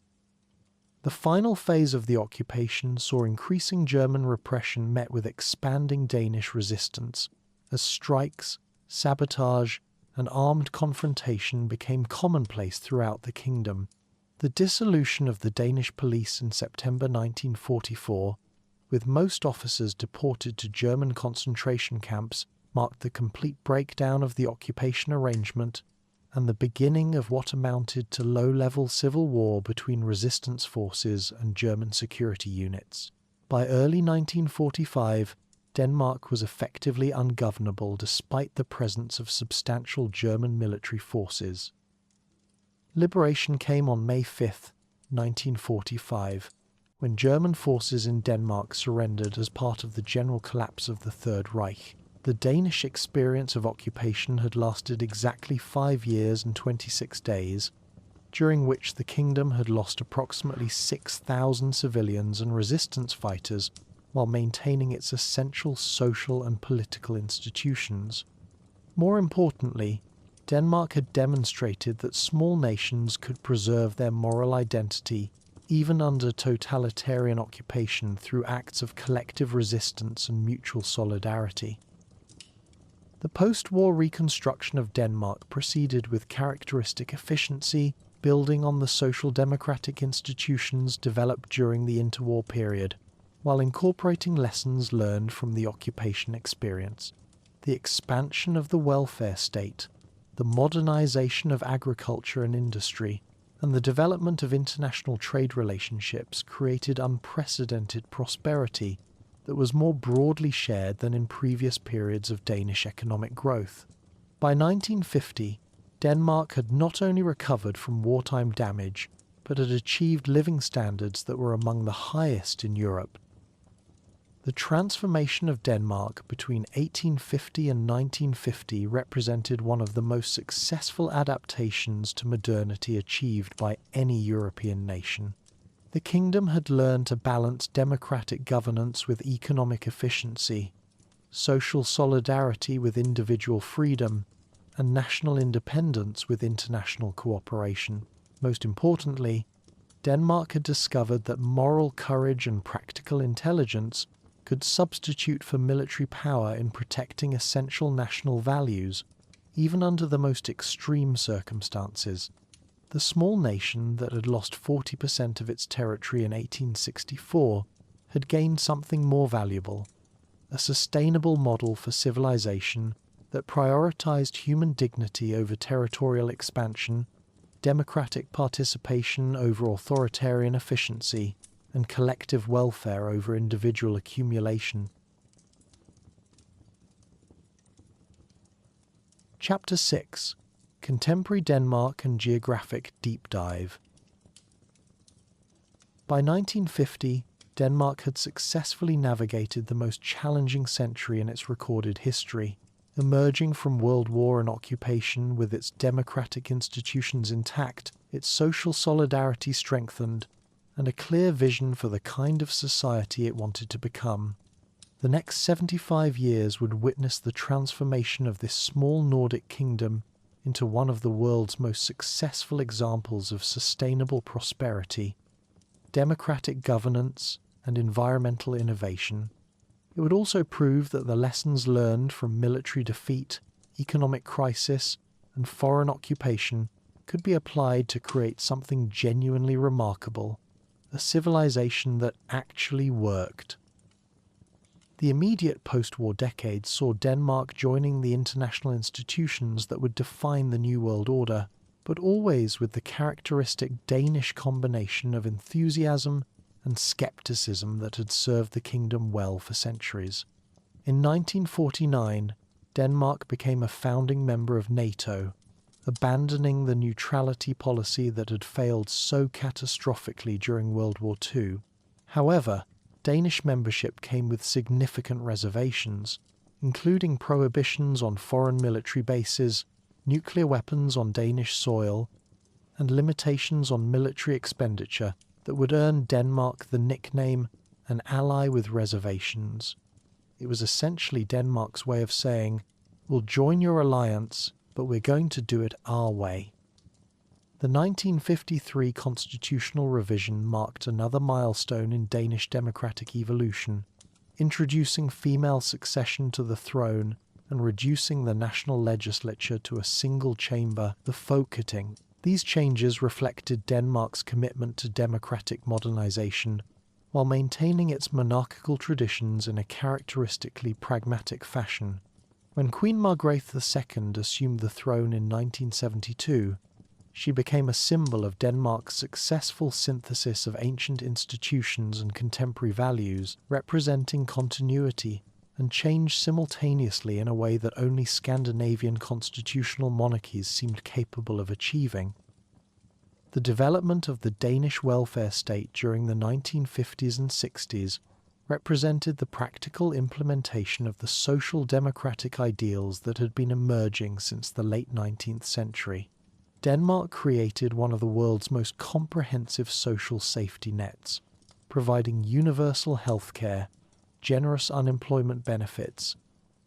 The final phase of the occupation saw increasing German repression met with expanding Danish resistance, as strikes, sabotage, and armed confrontation became commonplace throughout the kingdom. The dissolution of the Danish police in September 1944, with most officers deported to German concentration camps, marked the complete breakdown of the occupation arrangement and the beginning of what amounted to low-level civil war between resistance forces and German security units. By early 1945, Denmark was effectively ungovernable despite the presence of substantial German military forces. Liberation came on May 5, 1945, when German forces in Denmark surrendered as part of the general collapse of the Third Reich. The Danish experience of occupation had lasted exactly 5 years and 26 days, during which the kingdom had lost approximately 6,000 civilians and resistance fighters while maintaining its essential social and political institutions. More importantly, Denmark had demonstrated that small nations could preserve their moral identity even under totalitarian occupation through acts of collective resistance and mutual solidarity. The post-war reconstruction of Denmark proceeded with characteristic efficiency, building on the social democratic institutions developed during the interwar period, while incorporating lessons learned from the occupation experience. The expansion of the welfare state, the modernization of agriculture and industry, and the development of international trade relationships created unprecedented prosperity that was more broadly shared than in previous periods of Danish economic growth. By 1950, Denmark had not only recovered from wartime damage, but had achieved living standards that were among the highest in Europe. The transformation of Denmark between 1850 and 1950 represented one of the most successful adaptations to modernity achieved by any European nation. The kingdom had learned to balance democratic governance with economic efficiency, social solidarity with individual freedom, and national independence with international cooperation. Most importantly, Denmark had discovered that moral courage and practical intelligence could substitute for military power in protecting essential national values, even under the most extreme circumstances. The small nation that had lost 40% of its territory in 1864 had gained something more valuable, a sustainable model for civilization that prioritized human dignity over territorial expansion, democratic participation over authoritarian efficiency, and collective welfare over individual accumulation. Chapter 6: Contemporary Denmark and Geographic Deep Dive. By 1950, Denmark had successfully navigated the most challenging century in its recorded history, emerging from World War and occupation with its democratic institutions intact, its social solidarity strengthened, and a clear vision for the kind of society it wanted to become. The next 75 years would witness the transformation of this small Nordic kingdom into one of the world's most successful examples of sustainable prosperity, democratic governance, and environmental innovation. It would also prove that the lessons learned from military defeat, economic crisis, and foreign occupation could be applied to create something genuinely remarkable, a civilization that actually worked. The immediate post-war decades saw Denmark joining the international institutions that would define the New World Order, but always with the characteristic Danish combination of enthusiasm and skepticism that had served the kingdom well for centuries. In 1949, Denmark became a founding member of NATO, abandoning the neutrality policy that had failed so catastrophically during World War II. However, Danish membership came with significant reservations, including prohibitions on foreign military bases, nuclear weapons on Danish soil, and limitations on military expenditure that would earn Denmark the nickname an ally with reservations. It was essentially Denmark's way of saying, "We'll join your alliance, but we're going to do it our way." The 1953 constitutional revision marked another milestone in Danish democratic evolution, introducing female succession to the throne and reducing the national legislature to a single chamber, the Folketing. These changes reflected Denmark's commitment to democratic modernization, while maintaining its monarchical traditions in a characteristically pragmatic fashion. When Queen Margrethe II assumed the throne in 1972, she became a symbol of Denmark's successful synthesis of ancient institutions and contemporary values, representing continuity and change simultaneously in a way that only Scandinavian constitutional monarchies seemed capable of achieving. The development of the Danish welfare state during the 1950s and 60s represented the practical implementation of the social democratic ideals that had been emerging since the late 19th century. Denmark created one of the world's most comprehensive social safety nets, providing universal healthcare, generous unemployment benefits,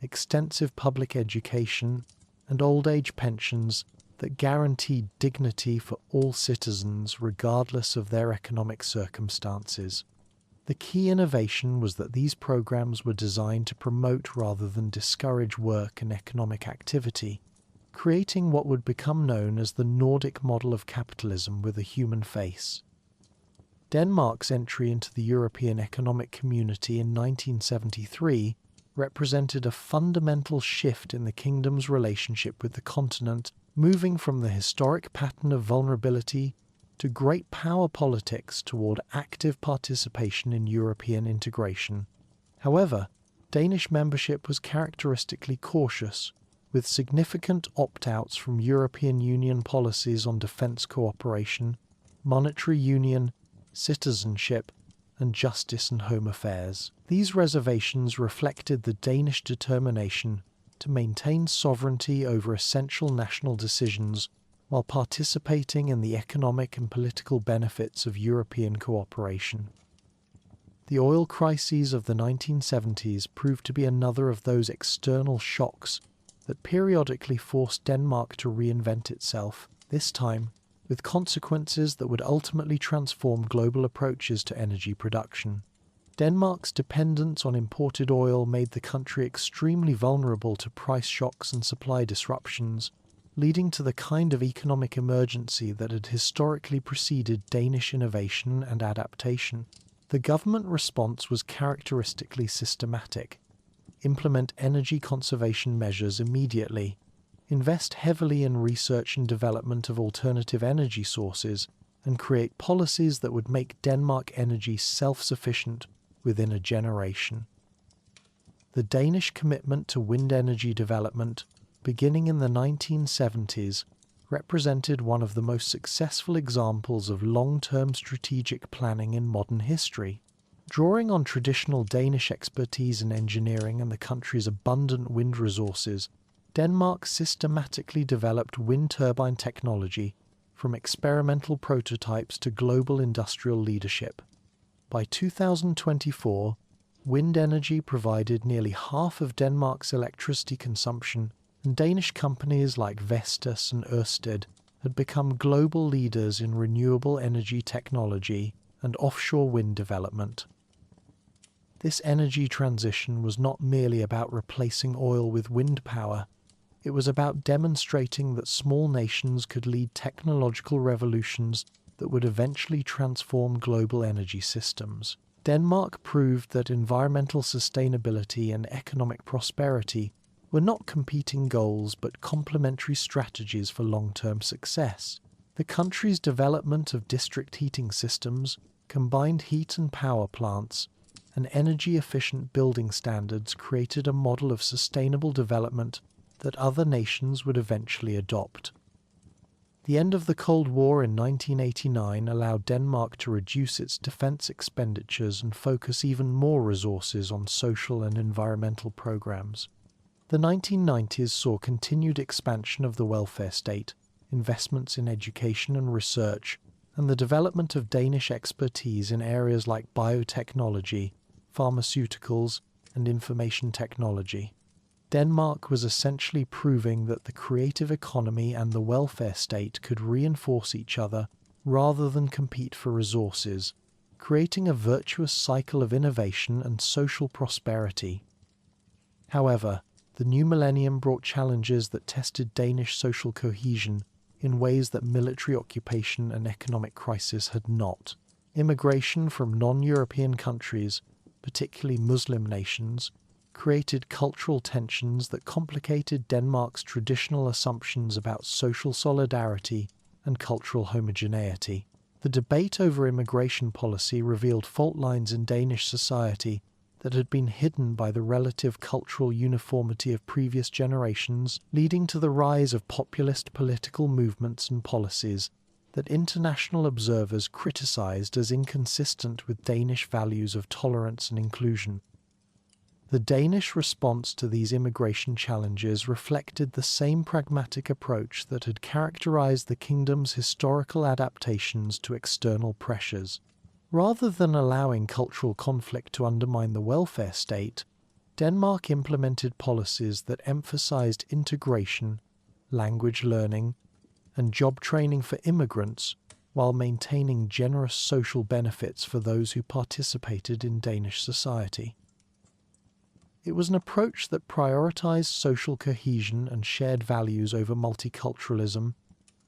extensive public education, and old age pensions that guaranteed dignity for all citizens regardless of their economic circumstances. The key innovation was that these programs were designed to promote rather than discourage work and economic activity. creating what would become known as the Nordic model of capitalism with a human face. Denmark's entry into the European Economic Community in 1973 represented a fundamental shift in the kingdom's relationship with the continent, moving from the historic pattern of vulnerability to great power politics toward active participation in European integration. However, Danish membership was characteristically cautious, with significant opt-outs from European Union policies on defence cooperation, monetary union, citizenship, and justice and home affairs. These reservations reflected the Danish determination to maintain sovereignty over essential national decisions while participating in the economic and political benefits of European cooperation. The oil crises of the 1970s proved to be another of those external shocks that periodically forced Denmark to reinvent itself, this time with consequences that would ultimately transform global approaches to energy production. Denmark's dependence on imported oil made the country extremely vulnerable to price shocks and supply disruptions, leading to the kind of economic emergency that had historically preceded Danish innovation and adaptation. The government response was characteristically systematic. Implement energy conservation measures immediately, invest heavily in research and development of alternative energy sources, and create policies that would make Denmark energy self-sufficient within a generation. The Danish commitment to wind energy development, beginning in the 1970s, represented one of the most successful examples of long-term strategic planning in modern history. Drawing on traditional Danish expertise in engineering and the country's abundant wind resources, Denmark systematically developed wind turbine technology from experimental prototypes to global industrial leadership. By 2024, wind energy provided nearly half of Denmark's electricity consumption, and Danish companies like Vestas and Ørsted had become global leaders in renewable energy technology and offshore wind development. This energy transition was not merely about replacing oil with wind power. It was about demonstrating that small nations could lead technological revolutions that would eventually transform global energy systems. Denmark proved that environmental sustainability and economic prosperity were not competing goals but complementary strategies for long-term success. The country's development of district heating systems, combined heat and power plants, and energy-efficient building standards created a model of sustainable development that other nations would eventually adopt. The end of the Cold War in 1989 allowed Denmark to reduce its defence expenditures and focus even more resources on social and environmental programs. The 1990s saw continued expansion of the welfare state, investments in education and research, and the development of Danish expertise in areas like biotechnology, pharmaceuticals, and information technology. Denmark was essentially proving that the creative economy and the welfare state could reinforce each other rather than compete for resources, creating a virtuous cycle of innovation and social prosperity. However, the new millennium brought challenges that tested Danish social cohesion in ways that military occupation and economic crisis had not. Immigration from non-European countries, particularly Muslim nations, created cultural tensions that complicated Denmark's traditional assumptions about social solidarity and cultural homogeneity. The debate over immigration policy revealed fault lines in Danish society that had been hidden by the relative cultural uniformity of previous generations, leading to the rise of populist political movements and policies that international observers criticized as inconsistent with Danish values of tolerance and inclusion. The Danish response to these immigration challenges reflected the same pragmatic approach that had characterized the kingdom's historical adaptations to external pressures. Rather than allowing cultural conflict to undermine the welfare state, Denmark implemented policies that emphasized integration, language learning, and job training for immigrants, while maintaining generous social benefits for those who participated in Danish society. It was an approach that prioritized social cohesion and shared values over multiculturalism,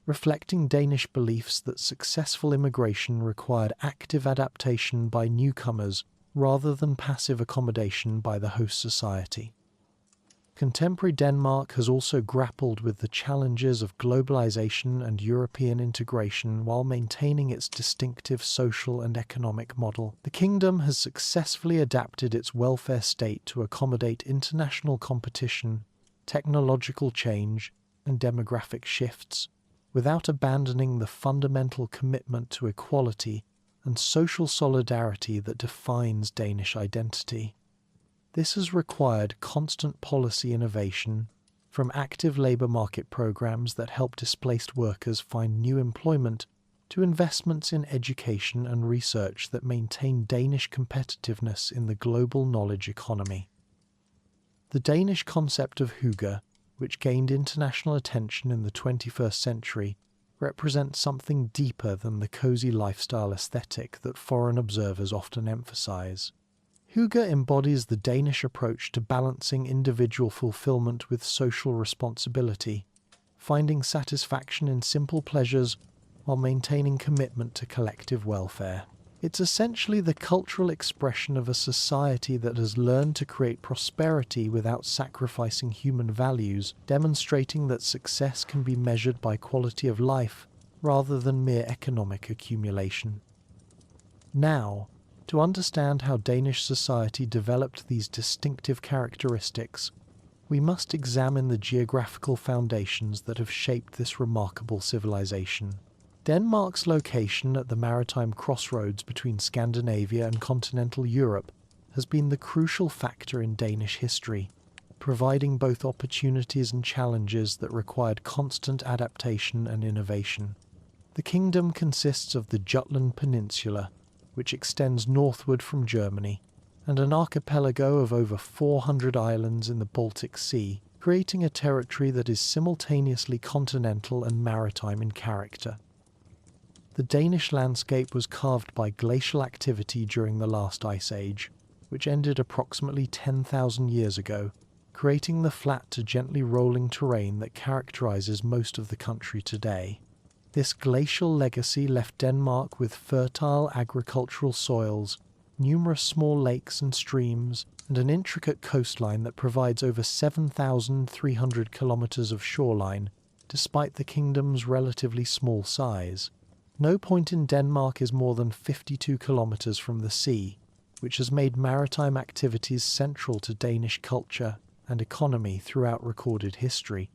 reflecting Danish beliefs that successful immigration required active adaptation by newcomers rather than passive accommodation by the host society. Contemporary Denmark has also grappled with the challenges of globalization and European integration while maintaining its distinctive social and economic model. The kingdom has successfully adapted its welfare state to accommodate international competition, technological change, and demographic shifts, without abandoning the fundamental commitment to equality and social solidarity that defines Danish identity. This has required constant policy innovation, from active labour market programs that help displaced workers find new employment to investments in education and research that maintain Danish competitiveness in the global knowledge economy. The Danish concept of hygge, which gained international attention in the 21st century, represents something deeper than the cosy lifestyle aesthetic that foreign observers often emphasize. Hygge embodies the Danish approach to balancing individual fulfillment with social responsibility, finding satisfaction in simple pleasures while maintaining commitment to collective welfare. It's essentially the cultural expression of a society that has learned to create prosperity without sacrificing human values, demonstrating that success can be measured by quality of life rather than mere economic accumulation. Now, to understand how Danish society developed these distinctive characteristics, we must examine the geographical foundations that have shaped this remarkable civilization. Denmark's location at the maritime crossroads between Scandinavia and continental Europe has been the crucial factor in Danish history, providing both opportunities and challenges that required constant adaptation and innovation. The kingdom consists of the Jutland Peninsula, which extends northward from Germany, and an archipelago of over 400 islands in the Baltic Sea, creating a territory that is simultaneously continental and maritime in character. The Danish landscape was carved by glacial activity during the last ice age, which ended approximately 10,000 years ago, creating the flat to gently rolling terrain that characterizes most of the country today. This glacial legacy left Denmark with fertile agricultural soils, numerous small lakes and streams, and an intricate coastline that provides over 7,300 kilometers of shoreline, despite the kingdom's relatively small size. No point in Denmark is more than 52 kilometers from the sea, which has made maritime activities central to Danish culture and economy throughout recorded history.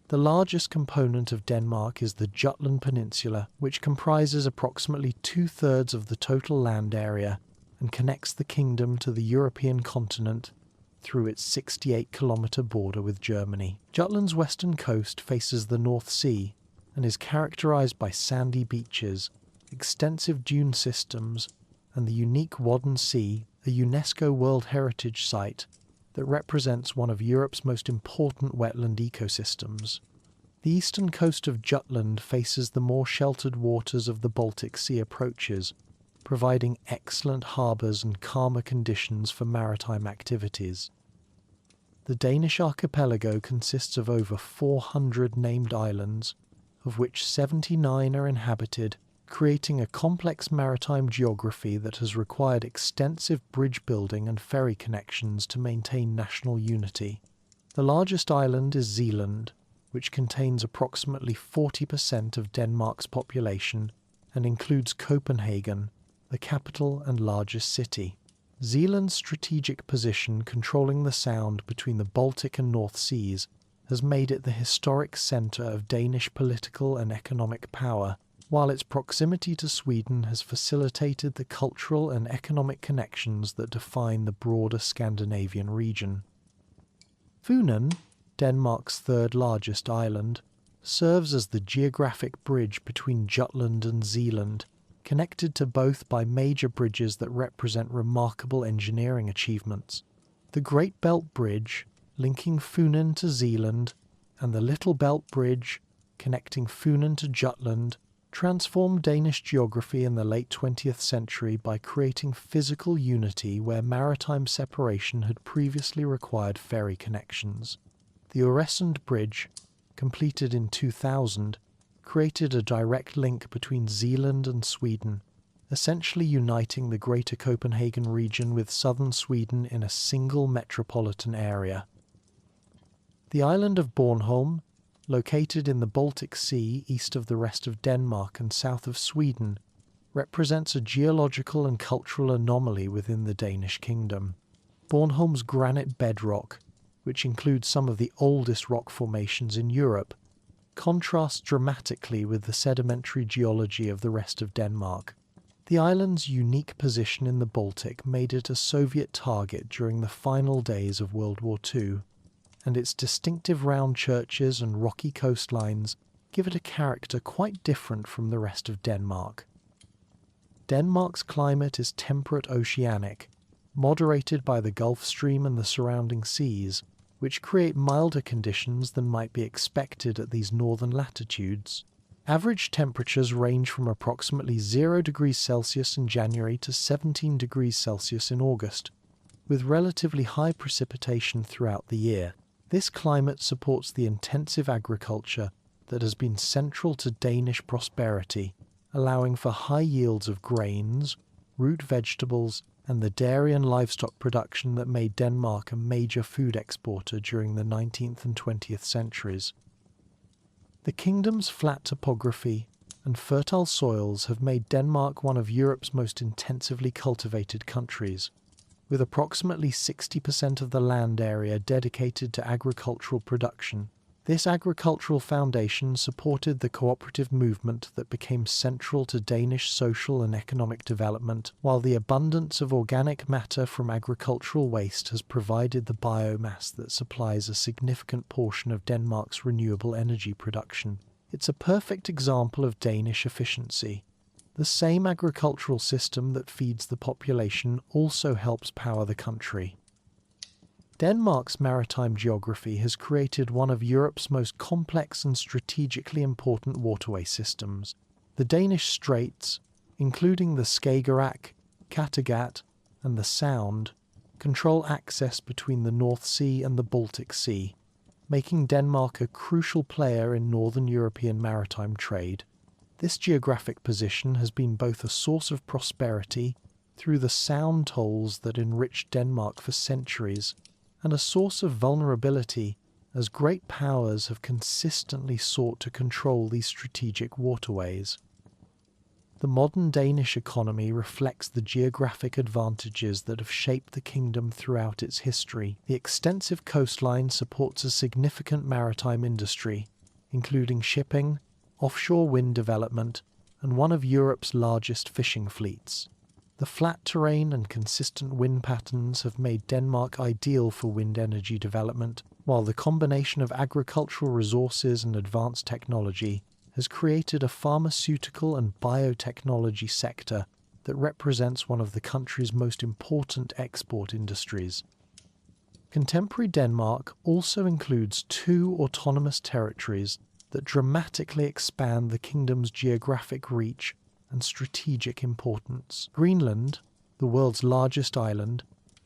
The largest component of Denmark is the Jutland Peninsula, which comprises approximately 2/3 of the total land area and connects the kingdom to the European continent through its 68-kilometer border with Germany. Jutland's western coast faces the North Sea and is characterized by sandy beaches, extensive dune systems, and the unique Wadden Sea, a UNESCO World Heritage Site that represents one of Europe's most important wetland ecosystems. The eastern coast of Jutland faces the more sheltered waters of the Baltic Sea approaches, providing excellent harbours and calmer conditions for maritime activities. The Danish archipelago consists of over 400 named islands, of which 79 are inhabited, creating a complex maritime geography that has required extensive bridge building and ferry connections to maintain national unity. The largest island is Zealand, which contains approximately 40% of Denmark's population and includes Copenhagen, the capital and largest city. Zealand's strategic position controlling the sound between the Baltic and North Seas has made it the historic centre of Danish political and economic power, while its proximity to Sweden has facilitated the cultural and economic connections that define the broader Scandinavian region. Funen, Denmark's third largest island, serves as the geographic bridge between Jutland and Zealand, connected to both by major bridges that represent remarkable engineering achievements. The Great Belt Bridge, linking Funen to Zealand, and the Little Belt Bridge, connecting Funen to Jutland, transformed Danish geography in the late 20th century by creating physical unity where maritime separation had previously required ferry connections. The Øresund Bridge, completed in 2000, created a direct link between Zealand and Sweden, essentially uniting the greater Copenhagen region with southern Sweden in a single metropolitan area. The island of Bornholm, located in the Baltic Sea east of the rest of Denmark and south of Sweden, represents a geological and cultural anomaly within the Danish kingdom. Bornholm's granite bedrock, which includes some of the oldest rock formations in Europe, contrasts dramatically with the sedimentary geology of the rest of Denmark. The island's unique position in the Baltic made it a Soviet target during the final days of World War II, and its distinctive round churches and rocky coastlines give it a character quite different from the rest of Denmark. Denmark's climate is temperate oceanic, moderated by the Gulf Stream and the surrounding seas, which create milder conditions than might be expected at these northern latitudes. Average temperatures range from approximately 0 degrees Celsius in January to 17 degrees Celsius in August, with relatively high precipitation throughout the year. This climate supports the intensive agriculture that has been central to Danish prosperity, allowing for high yields of grains, root vegetables, and the dairy and livestock production that made Denmark a major food exporter during the 19th and 20th centuries. The kingdom's flat topography and fertile soils have made Denmark one of Europe's most intensively cultivated countries, with approximately 60% of the land area dedicated to agricultural production. This agricultural foundation supported the cooperative movement that became central to Danish social and economic development, while the abundance of organic matter from agricultural waste has provided the biomass that supplies a significant portion of Denmark's renewable energy production. It's a perfect example of Danish efficiency. The same agricultural system that feeds the population also helps power the country. Denmark's maritime geography has created one of Europe's most complex and strategically important waterway systems. The Danish straits, including the Skagerrak, Kattegat, and the Sound, control access between the North Sea and the Baltic Sea, making Denmark a crucial player in northern European maritime trade. This geographic position has been both a source of prosperity through the sound tolls that enriched Denmark for centuries, and a source of vulnerability as great powers have consistently sought to control these strategic waterways. The modern Danish economy reflects the geographic advantages that have shaped the kingdom throughout its history. The extensive coastline supports a significant maritime industry, including shipping, offshore wind development, and one of Europe's largest fishing fleets. The flat terrain and consistent wind patterns have made Denmark ideal for wind energy development, while the combination of agricultural resources and advanced technology has created a pharmaceutical and biotechnology sector that represents one of the country's most important export industries. Contemporary Denmark also includes 2 autonomous territories that dramatically expand the kingdom's geographic reach and strategic importance. Greenland, the world's largest island,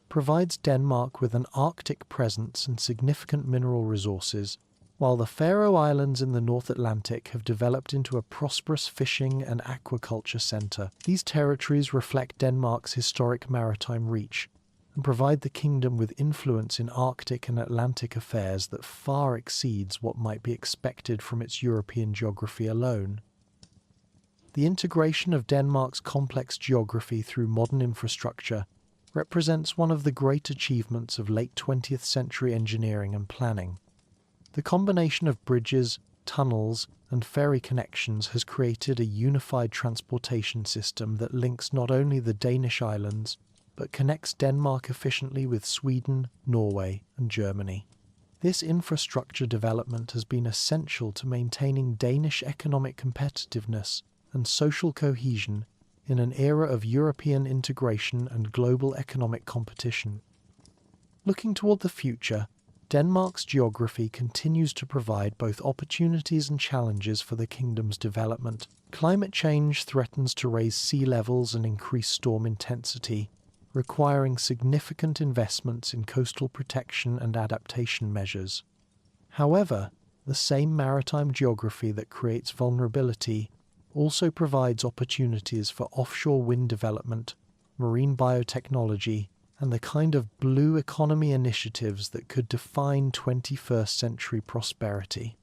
provides Denmark with an Arctic presence and significant mineral resources, while the Faroe Islands in the North Atlantic have developed into a prosperous fishing and aquaculture centre. These territories reflect Denmark's historic maritime reach and provide the kingdom with influence in Arctic and Atlantic affairs that far exceeds what might be expected from its European geography alone. The integration of Denmark's complex geography through modern infrastructure represents one of the great achievements of late 20th century engineering and planning. The combination of bridges, tunnels, and ferry connections has created a unified transportation system that links not only the Danish islands, but connects Denmark efficiently with Sweden, Norway, and Germany. This infrastructure development has been essential to maintaining Danish economic competitiveness and social cohesion in an era of European integration and global economic competition. Looking toward the future, Denmark's geography continues to provide both opportunities and challenges for the kingdom's development. Climate change threatens to raise sea levels and increase storm intensity, requiring significant investments in coastal protection and adaptation measures. However, the same maritime geography that creates vulnerability also provides opportunities for offshore wind development, marine biotechnology, and the kind of blue economy initiatives that could define 21st century prosperity.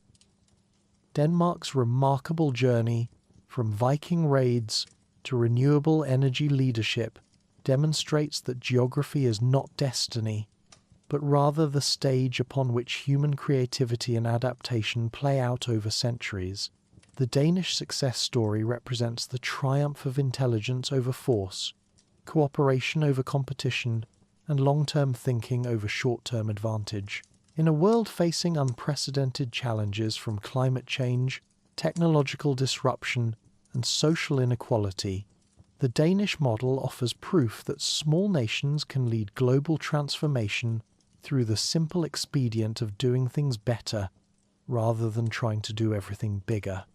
Denmark's remarkable journey from Viking raids to renewable energy leadership demonstrates that geography is not destiny, but rather the stage upon which human creativity and adaptation play out over centuries. The Danish success story represents the triumph of intelligence over force, cooperation over competition, and long-term thinking over short-term advantage. In a world facing unprecedented challenges from climate change, technological disruption, and social inequality, the Danish model offers proof that small nations can lead global transformation through the simple expedient of doing things better rather than trying to do everything bigger.